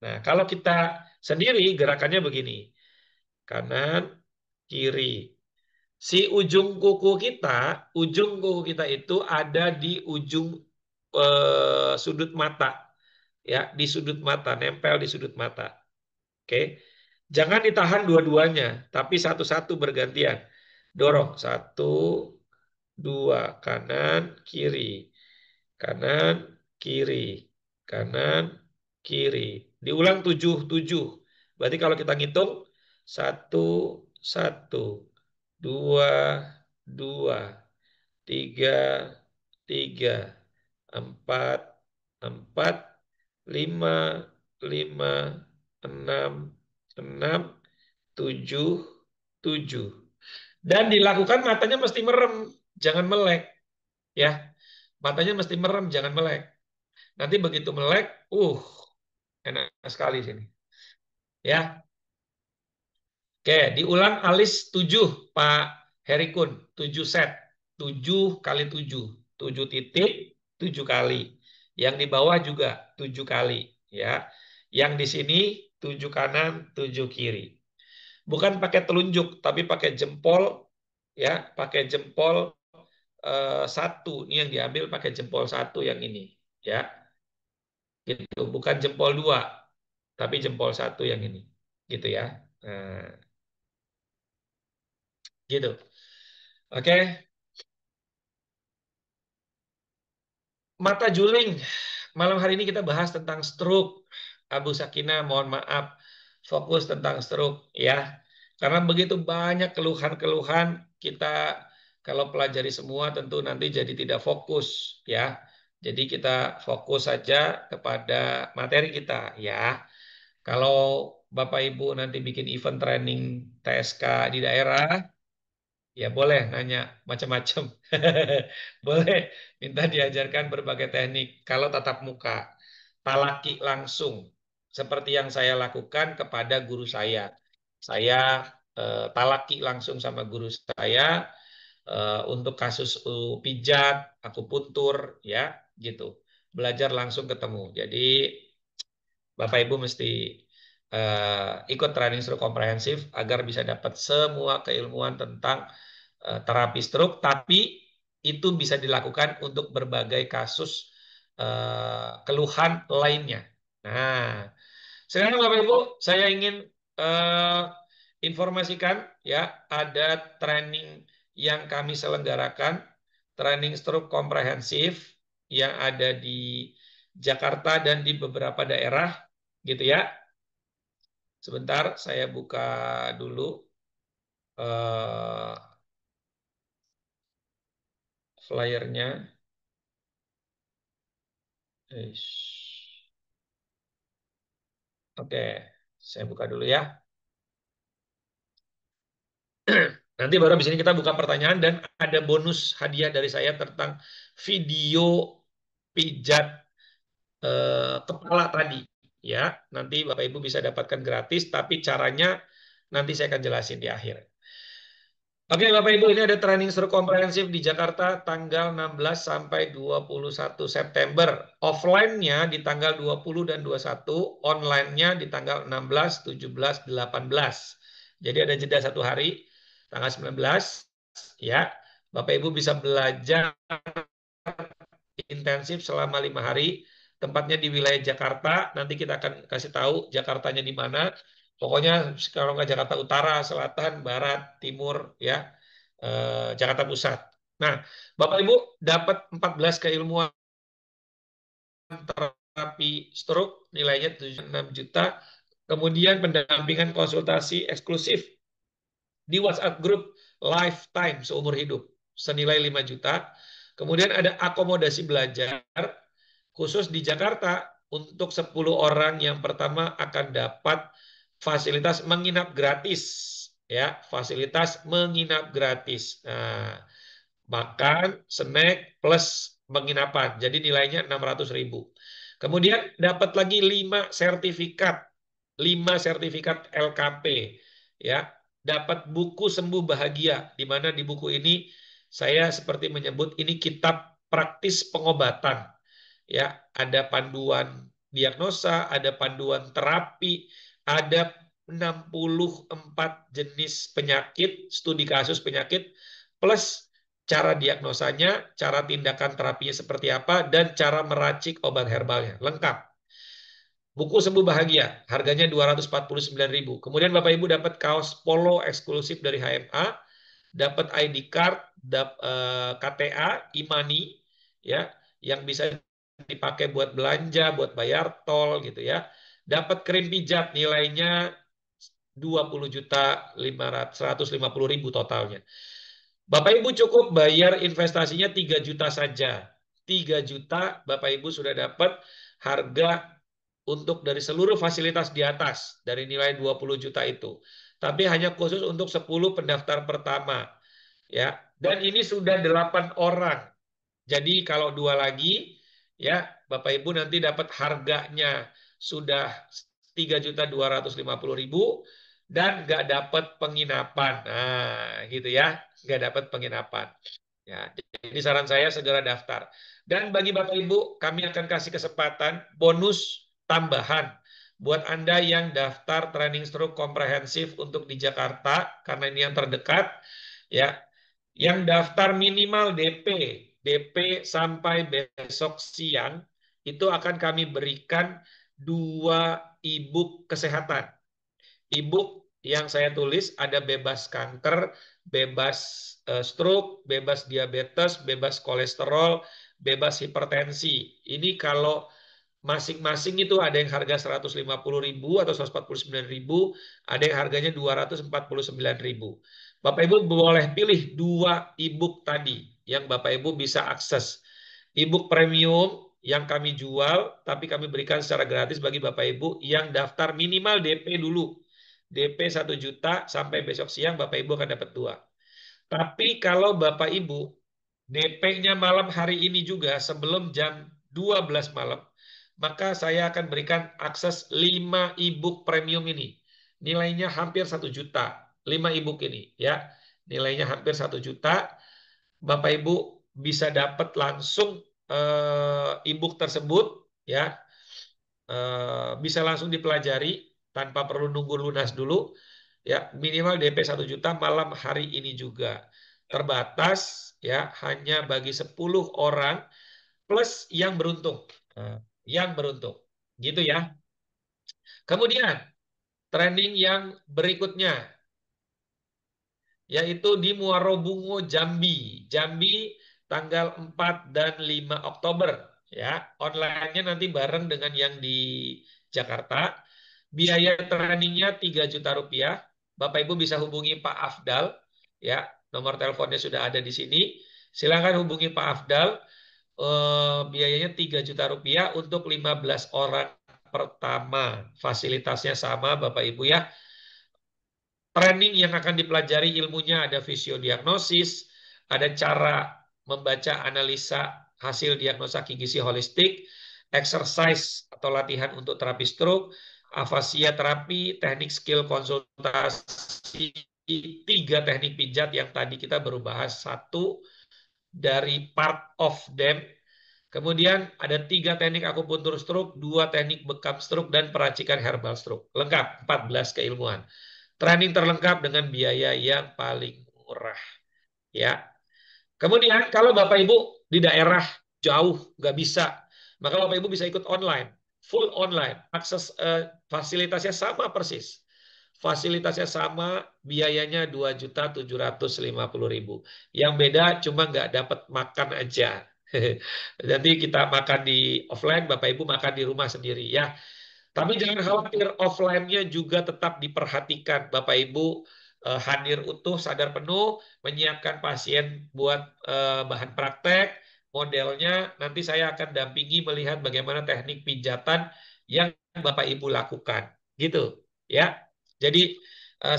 Speaker 1: Nah, kalau kita sendiri gerakannya begini. Kanan, kiri. Si ujung kuku kita itu ada di ujung sudut mata. Ya, di sudut mata, nempel di sudut mata. Oke. Jangan ditahan dua-duanya, tapi satu-satu bergantian. Dorong. 1, 2, kanan, kiri. Kanan, kiri. Kanan, kiri. Diulang 7, 7. Berarti kalau kita ngitung 1, 1, 2, 2, 3, 3, 4, 4, 5, 5, 6, 6, 7, 7. Dan dilakukan matanya mesti merem, jangan melek. Ya, matanya mesti merem, jangan melek. Nanti begitu melek, enak sekali sini. Ya. Oke, diulang alis 7, Pak Herikun. 7 set. 7 kali 7. 7 titik, 7 kali. Yang di bawah juga 7 kali. Ya. Yang di sini 7 kanan, 7 kiri. Bukan pakai telunjuk, tapi pakai jempol. Ya, pakai jempol 1. Ini yang diambil pakai jempol 1 yang ini. Ya. Gitu. Bukan jempol 2, tapi jempol 1 yang ini. Gitu ya. Nah, gitu. Oke. Mata juling. Malam hari ini kita bahas tentang stroke. Abu Sakinah, mohon maaf, fokus tentang stroke ya. Karena begitu banyak keluhan-keluhan, kita kalau pelajari semua tentu nanti jadi tidak fokus ya. Jadi kita fokus saja kepada materi kita ya. Kalau Bapak Ibu nanti bikin event training TSK di daerah, ya boleh nanya macam-macam. Boleh minta diajarkan berbagai teknik. Kalau tatap muka, talaki langsung. Seperti yang saya lakukan kepada guru saya. Saya talaki langsung sama guru saya untuk kasus pijat, akupuntur, ya gitu. Belajar langsung ketemu. Jadi Bapak Ibu mesti ikut training stroke komprehensif agar bisa dapat semua keilmuan tentang terapi stroke, tapi itu bisa dilakukan untuk berbagai kasus keluhan lainnya. Nah, sekarang Bapak Ibu, saya ingin informasikan ya, ada training yang kami selenggarakan, training stroke komprehensif yang ada di Jakarta dan di beberapa daerah, gitu ya. Sebentar, saya buka dulu flyernya. Oke, saya buka dulu ya. Nanti baru di sini kita buka pertanyaan dan ada bonus hadiah dari saya tentang video pijat kepala tadi. Ya, nanti Bapak Ibu bisa dapatkan gratis, tapi caranya nanti saya akan jelasin di akhir. Oke Bapak Ibu, ini ada training stroke komprehensif di Jakarta tanggal 16 sampai 21 September. Offline-nya di tanggal 20 dan 21, online-nya di tanggal 16, 17, 18. Jadi ada jeda 1 hari, tanggal 19, ya. Bapak Ibu bisa belajar intensif selama 5 hari. Tempatnya di wilayah Jakarta, nanti kita akan kasih tahu Jakartanya di mana. Pokoknya kalau nggak Jakarta Utara, Selatan, Barat, Timur, ya, Jakarta Pusat. Nah, Bapak Ibu dapat 14 keilmuan terapi stroke, nilainya 6 juta. Kemudian pendampingan konsultasi eksklusif di WhatsApp Group Lifetime seumur hidup, senilai 5 juta. Kemudian ada akomodasi belajar khusus di Jakarta untuk 10 orang yang pertama akan dapat fasilitas menginap gratis, ya, fasilitas menginap gratis. Nah, makan, snack plus penginapan. Jadi nilainya 600.000. Kemudian dapat lagi 5 sertifikat LKP, ya. Dapat buku Sembuh Bahagia, di mana di buku ini saya seperti menyebut ini kitab praktis pengobatan. Ya, ada panduan diagnosa, ada panduan terapi, ada 64 jenis penyakit, studi kasus penyakit, plus cara diagnosanya, cara tindakan terapinya seperti apa, dan cara meracik obat herbalnya. Lengkap. Buku Sembuh Bahagia, harganya 249.000. Kemudian Bapak Ibu dapat kaos polo eksklusif dari HMA, dapat ID card, KTA, e-money, ya, yang bisa dipakai buat belanja, buat bayar tol gitu ya. Dapat krim pijat nilainya 20.150.000 totalnya. Bapak Ibu cukup bayar investasinya 3 juta saja. 3 juta Bapak Ibu sudah dapat harga untuk dari seluruh fasilitas di atas dari nilai 20 juta itu. Tapi hanya khusus untuk 10 pendaftar pertama. Ya, dan ini sudah 8 orang. Jadi kalau 2 lagi, ya Bapak Ibu nanti dapat harganya sudah 3.250.000 dan nggak dapat penginapan. Nah, gitu ya, nggak dapat penginapan. Ya, jadi saran saya segera daftar. Dan bagi Bapak Ibu, kami akan kasih kesempatan bonus tambahan buat Anda yang daftar training stroke komprehensif untuk di Jakarta, karena ini yang terdekat, ya. Yang daftar minimal DP sampai besok siang, itu akan kami berikan 2 e-book kesehatan. E-book yang saya tulis ada bebas kanker, bebas stroke, bebas diabetes, bebas kolesterol, bebas hipertensi. Ini kalau masing-masing itu ada yang harga 150.000 atau 149.000, ada yang harganya 249.000. Bapak Ibu boleh pilih 2 e-book tadi yang Bapak Ibu bisa akses. E-book premium yang kami jual, tapi kami berikan secara gratis bagi Bapak Ibu yang daftar minimal DP dulu. DP 1 juta sampai besok siang Bapak Ibu akan dapat 2. Tapi kalau Bapak Ibu DP-nya malam hari ini juga sebelum jam 12 malam, maka saya akan berikan akses 5 e-book premium ini. Nilainya hampir 1 juta. 5 e-book ini, ya. Nilainya hampir 1 juta. Bapak Ibu bisa dapat langsung e-book tersebut, ya. Bisa langsung dipelajari tanpa perlu nunggu lunas dulu. Ya, minimal DP 1 juta malam hari ini juga. Terbatas, ya, hanya bagi 10 orang plus yang beruntung. Yang beruntung. Gitu ya. Kemudian, training yang berikutnya, yaitu di Muaro Bungo, Jambi. Jambi tanggal 4 dan 5 Oktober. Ya, online-nya nanti bareng dengan yang di Jakarta. Biaya trainingnya 3 juta rupiah. Bapak Ibu bisa hubungi Pak Afdal. Ya, nomor teleponnya sudah ada di sini. Silakan hubungi Pak Afdal. Biayanya 3 juta rupiah untuk 15 orang pertama. Fasilitasnya sama Bapak Ibu ya. Training yang akan dipelajari ilmunya ada fisiodiagnosis, ada cara membaca analisa hasil diagnosa gizi holistik, exercise atau latihan untuk terapi stroke, afasia terapi, teknik skill konsultasi 3 teknik pijat yang tadi kita baru bahas. 1 dari part of them. Kemudian ada 3 teknik akupuntur stroke, 2 teknik bekam stroke, dan peracikan herbal stroke. Lengkap, 14 keilmuan. Training terlengkap dengan biaya yang paling murah. Ya. Kemudian kalau Bapak Ibu di daerah jauh nggak bisa, maka Bapak Ibu bisa ikut online, full online. Akses fasilitasnya sama persis. Fasilitasnya sama, biayanya 2.750.000. Yang beda cuma nggak dapat makan aja. Nanti kita makan di offline, Bapak Ibu makan di rumah sendiri ya. Tapi jangan khawatir, offline-nya juga tetap diperhatikan. Bapak Ibu hadir utuh, sadar penuh, menyiapkan pasien buat bahan praktek, modelnya. Nanti saya akan dampingi melihat bagaimana teknik pijatan yang Bapak Ibu lakukan. Gitu ya. Jadi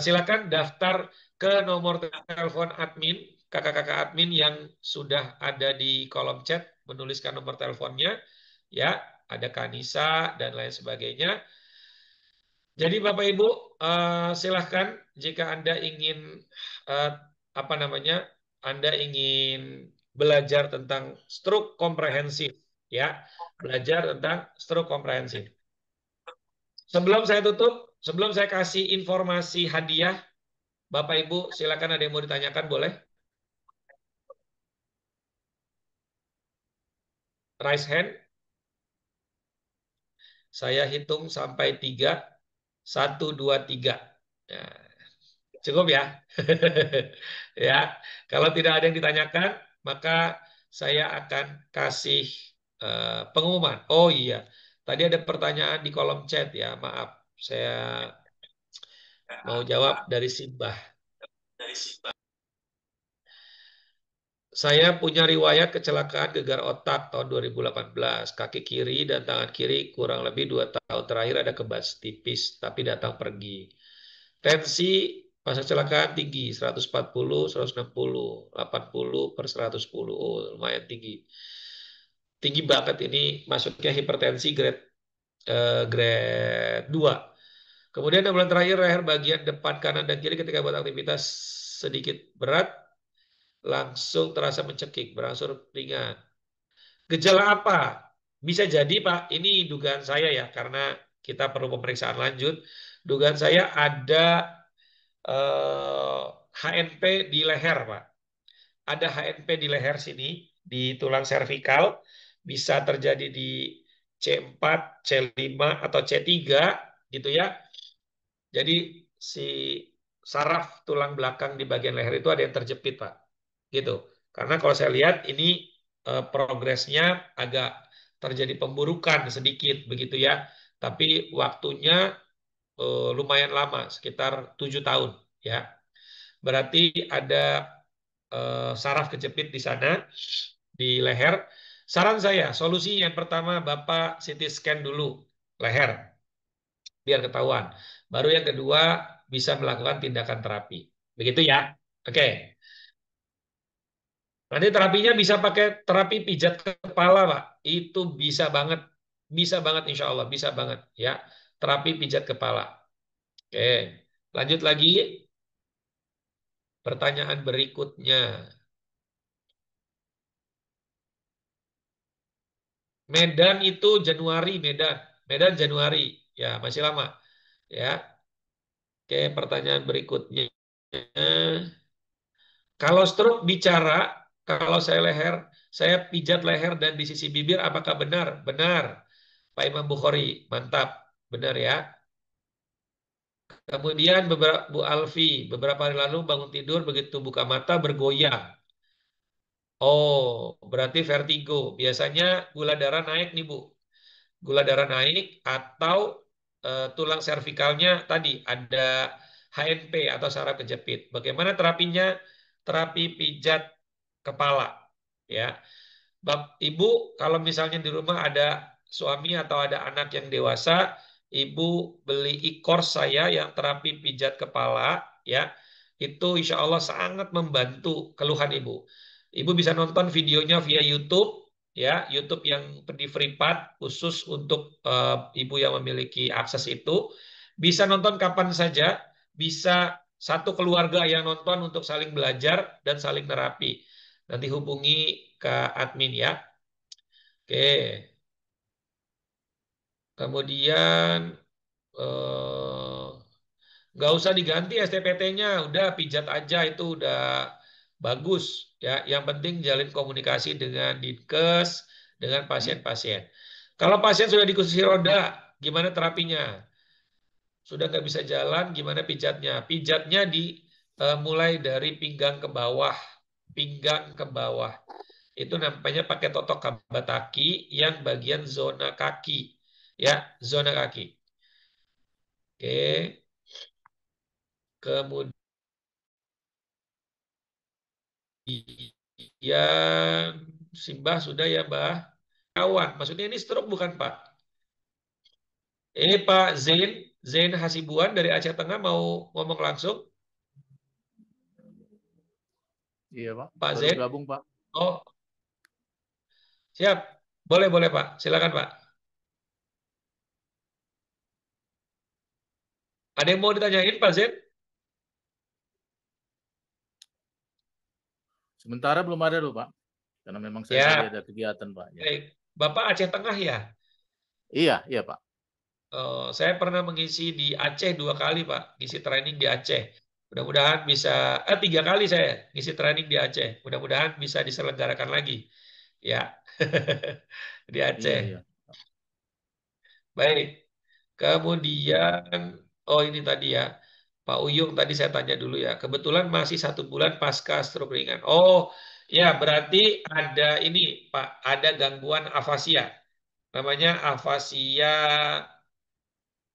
Speaker 1: silakan daftar ke nomor telepon admin, kakak-kakak admin yang sudah ada di kolom chat, menuliskan nomor teleponnya. Ya, ada Kanisa dan lain sebagainya. Jadi Bapak Ibu silahkan jika Anda ingin Anda ingin belajar tentang stroke komprehensif, ya, belajar tentang stroke komprehensif. Sebelum saya tutup, sebelum saya kasih informasi hadiah, Bapak Ibu silakan, ada yang mau ditanyakan boleh? Raise hand. Saya hitung sampai 3. 1, 2, 3. Nah, cukup ya? Ya. Kalau tidak ada yang ditanyakan, maka saya akan kasih pengumuman. Oh iya, tadi ada pertanyaan di kolom chat ya. Maaf, saya mau jawab dari Simbah. Saya punya riwayat kecelakaan gegar otak tahun 2018. Kaki kiri dan tangan kiri kurang lebih 2 tahun terakhir ada kebas tipis, tapi datang pergi. Tensi pas kecelakaan tinggi, 140, 160, 80/110. Oh, lumayan tinggi. Tinggi banget ini, masuknya hipertensi grade 2. Kemudian 6 bulan terakhir leher bagian depan kanan dan kiri ketika buat aktivitas sedikit berat langsung terasa mencekik, berangsur ringan. Gejala apa? Bisa jadi Pak, ini dugaan saya ya, karena kita perlu pemeriksaan lanjut. Dugaan saya ada HNP di leher Pak. Ada HNP di leher sini, di tulang servikal. Bisa terjadi di C4, C5, atau C3 gitu ya. Jadi si saraf tulang belakang di bagian leher itu ada yang terjepit Pak. Gitu. Karena kalau saya lihat ini progresnya agak terjadi pemburukan sedikit begitu ya. Tapi waktunya lumayan lama, sekitar 7 tahun ya. Berarti ada saraf kejepit di sana di leher. Saran saya, solusi yang pertama Bapak CT scan dulu leher biar ketahuan. Baru yang kedua bisa melakukan tindakan terapi. Begitu ya. Oke. Nanti terapinya bisa pakai terapi pijat kepala, Pak. Itu bisa banget. Bisa banget insya Allah, bisa banget ya. Terapi pijat kepala. Oke. Lanjut lagi. Pertanyaan berikutnya. Medan itu Januari, Medan. Medan Januari. Ya, masih lama. Ya. Oke, pertanyaan berikutnya. Kalau stroke bicara, kalau saya pijat leher dan di sisi bibir, apakah benar? Benar. Pak Imam Bukhari, mantap. Benar ya. Kemudian Bu Alfi, beberapa hari lalu bangun tidur, begitu buka mata bergoyang. Oh, berarti vertigo. Biasanya gula darah naik nih Bu. Gula darah naik atau tulang servikalnya tadi ada HNP atau saraf kejepit. Bagaimana terapinya? Terapi pijat kepala. Ya, Ibu kalau misalnya di rumah ada suami atau ada anak yang dewasa, Ibu beli e-course saya yang terapi pijat kepala, ya, itu insya Allah sangat membantu keluhan Ibu. Ibu bisa nonton videonya via YouTube, ya, YouTube yang di FreePad khusus untuk Ibu yang memiliki akses itu. Bisa nonton kapan saja, bisa satu keluarga yang nonton untuk saling belajar dan saling terapi. Nanti hubungi ke admin ya. Oke. Kemudian nggak usah diganti STPT-nya, udah pijat aja itu udah bagus ya. Yang penting jalin komunikasi dengan Dinkes, dengan pasien-pasien. Kalau pasien sudah di kursi roda, gimana terapinya? Sudah nggak bisa jalan, gimana pijatnya? Pijatnya mulai dari pinggang ke bawah, pinggang ke bawah. Itu namanya pakai totok kabataki yang bagian zona kaki, ya, zona kaki. Oke. Kemudian Simbah sudah ya, Mbah. Kawan, maksudnya ini stroke bukan, Pak? Ini Pak Zain Hasibuan dari Aceh Tengah mau ngomong langsung.
Speaker 10: Iya, Pak.
Speaker 1: Pak
Speaker 10: Baru
Speaker 1: Zain.
Speaker 10: gabung, Pak.
Speaker 1: Oh, siap. Boleh, boleh, Pak. Silakan, Pak. Ada yang mau ditanyain, Pak Zain?
Speaker 10: Sementara belum ada loh, Pak. Karena memang saya
Speaker 1: Ya.
Speaker 10: tadi ada kegiatan, Pak. Ya.
Speaker 1: Baik. Bapak Aceh Tengah ya?
Speaker 10: Iya, Pak.
Speaker 1: Saya pernah mengisi di Aceh 2 kali, Pak. Ngisi training di Aceh. Mudah-mudahan bisa, 3 kali saya ngisi training di Aceh. Mudah-mudahan bisa diselenggarakan lagi. Ya, di Aceh.
Speaker 10: Iya.
Speaker 1: Baik. Kemudian, oh ini tadi ya, Pak Uyung tadi saya tanya dulu ya. Kebetulan masih 1 bulan pasca stroke ringan. Oh, ya berarti ada ini, Pak, ada gangguan afasia. Namanya afasia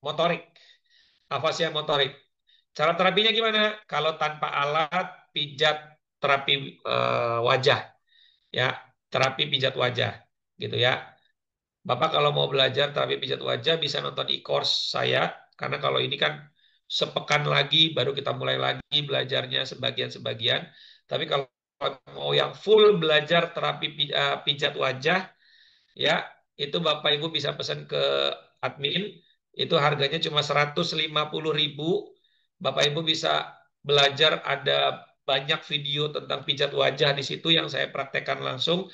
Speaker 1: motorik. Afasia motorik. Cara terapinya gimana? Kalau tanpa alat, pijat terapi wajah. Ya, terapi pijat wajah. Gitu ya. Bapak kalau mau belajar terapi pijat wajah bisa nonton e-course saya. Karena kalau ini kan sepekan lagi baru kita mulai lagi belajarnya sebagian-sebagian. Tapi kalau mau yang full belajar terapi pijat wajah, ya itu Bapak Ibu bisa pesan ke admin. Itu harganya cuma 150.000. Bapak Ibu bisa belajar, ada banyak video tentang pijat wajah di situ yang saya praktekkan langsung.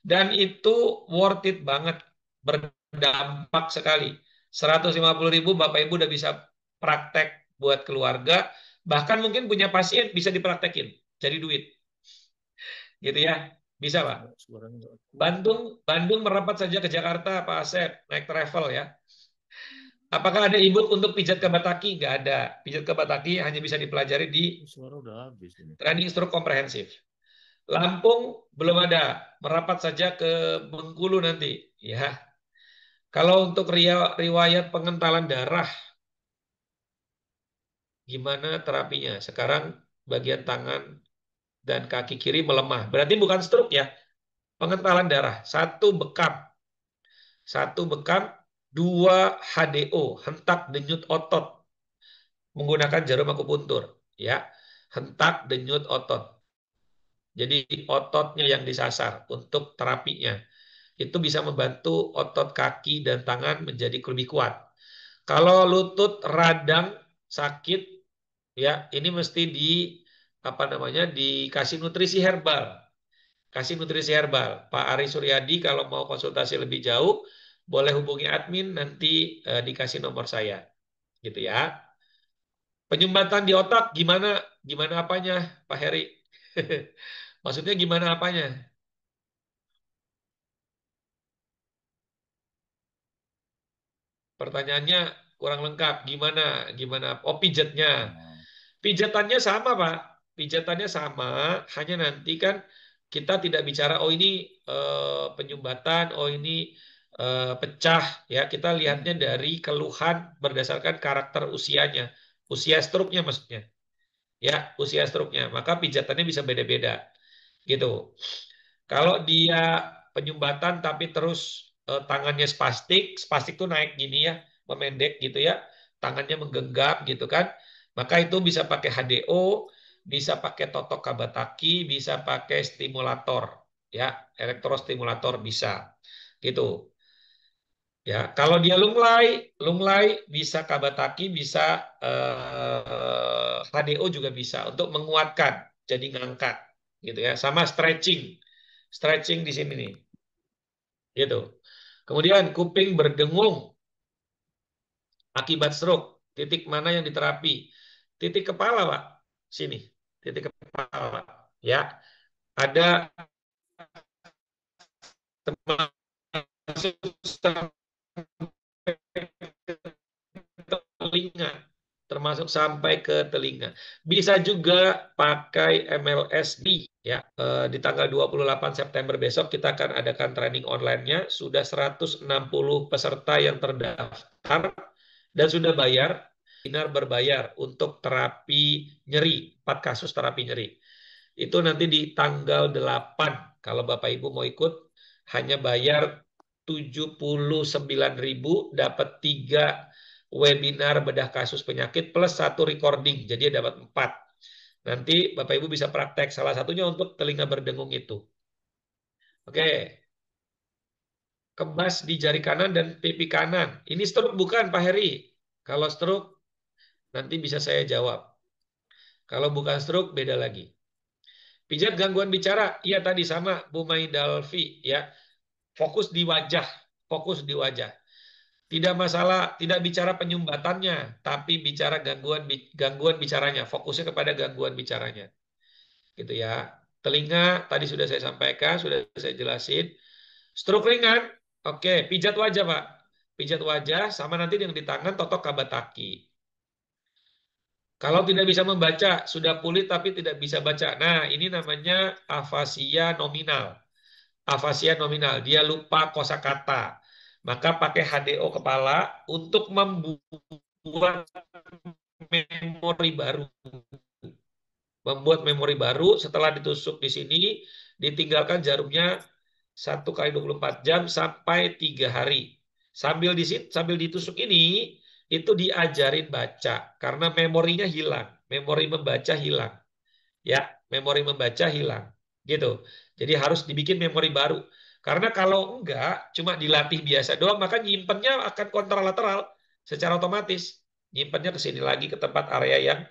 Speaker 1: Dan itu worth it banget, berdampak sekali. 150.000 Bapak Ibu udah bisa praktek buat keluarga, bahkan mungkin punya pasien bisa dipraktekin, jadi duit. Gitu ya, bisa Pak. Bandung merapat saja ke Jakarta, Pak Asep, naik travel ya. Apakah ada e-book untuk pijat kabataki? Nggak ada. Pijat kabataki hanya bisa dipelajari di training stroke komprehensif. Lampung belum ada, merapat saja ke Bengkulu nanti, ya. Kalau untuk riwayat pengentalan darah, gimana terapinya? Sekarang bagian tangan dan kaki kiri melemah. Berarti bukan stroke ya, pengentalan darah. 1 bekam, 2 HDO, hentak denyut otot, menggunakan jarum akupuntur, ya, hentak denyut otot. Jadi ototnya yang disasar untuk terapinya. Itu bisa membantu otot kaki dan tangan menjadi lebih kuat. Kalau lutut radang sakit, ya ini mesti dikasih nutrisi herbal. Kasih nutrisi herbal. Pak Ari Suryadi kalau mau konsultasi lebih jauh, boleh hubungi admin, nanti dikasih nomor saya. Gitu ya. Penyumbatan di otak gimana apanya, Pak Heri? Maksudnya gimana apanya? Pertanyaannya kurang lengkap. Gimana? Oh, pijatnya. Pijatannya sama, Pak. Pijatannya sama, hanya nanti kan kita tidak bicara, oh ini penyumbatan, oh ini pecah. Ya, kita lihatnya dari keluhan berdasarkan karakter usianya. Usia stroke-nya maksudnya. Ya, usia stroke-nya. Maka pijatannya bisa beda-beda. Gitu. Kalau dia penyumbatan tapi terus tangannya spastik tuh naik gini ya, memendek gitu ya, tangannya menggenggam gitu kan, maka itu bisa pakai HDO, bisa pakai totok kabataki, bisa pakai stimulator, ya, elektrostimulator bisa, gitu. Ya, kalau dia lunglai bisa kabataki, bisa HDO juga bisa untuk menguatkan, jadi ngangkat, gitu ya. Sama stretching di sini nih, gitu. Kemudian kuping berdengung akibat stroke, titik mana yang diterapi? Titik kepala, Pak, sini, titik kepala, ya. Ada termasuk telinga, termasuk sampai ke telinga. Bisa juga pakai MLSD ya. Di tanggal 28 September besok kita akan adakan training online-nya. Sudah 160 peserta yang terdaftar dan sudah bayar. Webinar berbayar untuk terapi nyeri, 4 kasus terapi nyeri. Itu nanti di tanggal 8 kalau Bapak Ibu mau ikut hanya bayar 79.000 dapat 3 webinar bedah kasus penyakit plus 1 recording. Jadi dapat 4. Nanti Bapak Ibu bisa praktek salah satunya untuk telinga berdengung itu. Oke. Kebas di jari kanan dan pipi kanan. Ini stroke bukan Pak Heri? Kalau stroke nanti bisa saya jawab. Kalau bukan stroke beda lagi. Pijat gangguan bicara, iya tadi sama Bu Maidalfi ya. Fokus di wajah, Tidak masalah, tidak bicara penyumbatannya, tapi bicara gangguan bicaranya, fokusnya kepada gangguan bicaranya. Gitu ya. Telinga tadi sudah saya sampaikan, sudah saya jelasin. Stroke ringan, oke, pijat wajah, Pak. Pijat wajah sama nanti yang di tangan totok kabataki. Kalau tidak bisa membaca, sudah pulih tapi tidak bisa baca. Nah, ini namanya afasia nominal. Afasia nominal, dia lupa kosakata. Maka pakai HDO kepala untuk membuat memori baru. Membuat memori baru setelah ditusuk di sini, ditinggalkan jarumnya 1 kali 24 jam sampai 3 hari. Sambil ditusuk ini, itu diajarin baca karena memorinya hilang, memori membaca hilang. Ya, memori membaca hilang. Gitu. Jadi harus dibikin memori baru. Karena kalau enggak, cuma dilatih biasa doang, maka nyimpennya akan kontralateral secara otomatis. Nyimpennya ke sini lagi ke tempat area yang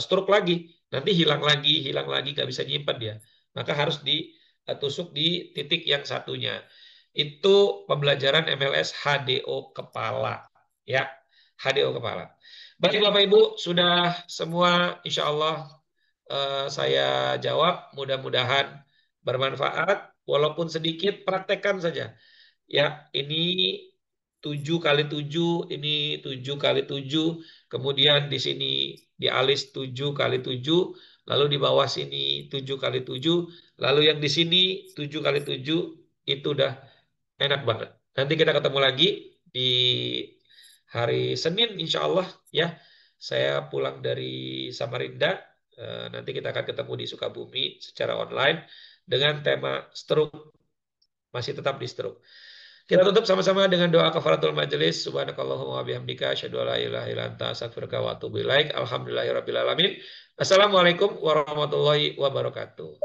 Speaker 1: stroke lagi. Nanti hilang lagi, nggak bisa nyimpen dia. Maka harus ditusuk di titik yang satunya. Itu pembelajaran MLS HDO kepala. Ya, HDO kepala. Baik Bapak Ibu, sudah semua insya Allah saya jawab. Mudah-mudahan bermanfaat. Walaupun sedikit, praktekkan saja. Ya, ini 7 kali 7, ini 7 kali 7. Kemudian di sini di alis 7 kali 7. Lalu di bawah sini 7 kali 7. Lalu yang di sini 7 kali 7. Itu udah enak banget. Nanti kita ketemu lagi di hari Senin insya Allah ya. Saya pulang dari Samarinda. Nanti kita akan ketemu di Sukabumi secara online dengan tema stroke. Masih tetap di stroke. Kita tutup sama-sama dengan doa kafaratul majelis. Subhanakallahumma wa bihamdika asyhadu an la ilaha illa anta astaghfiruka wa atubu ilaik. Alhamdulillahirabbil alamin. Assalamualaikum warahmatullahi wabarakatuh.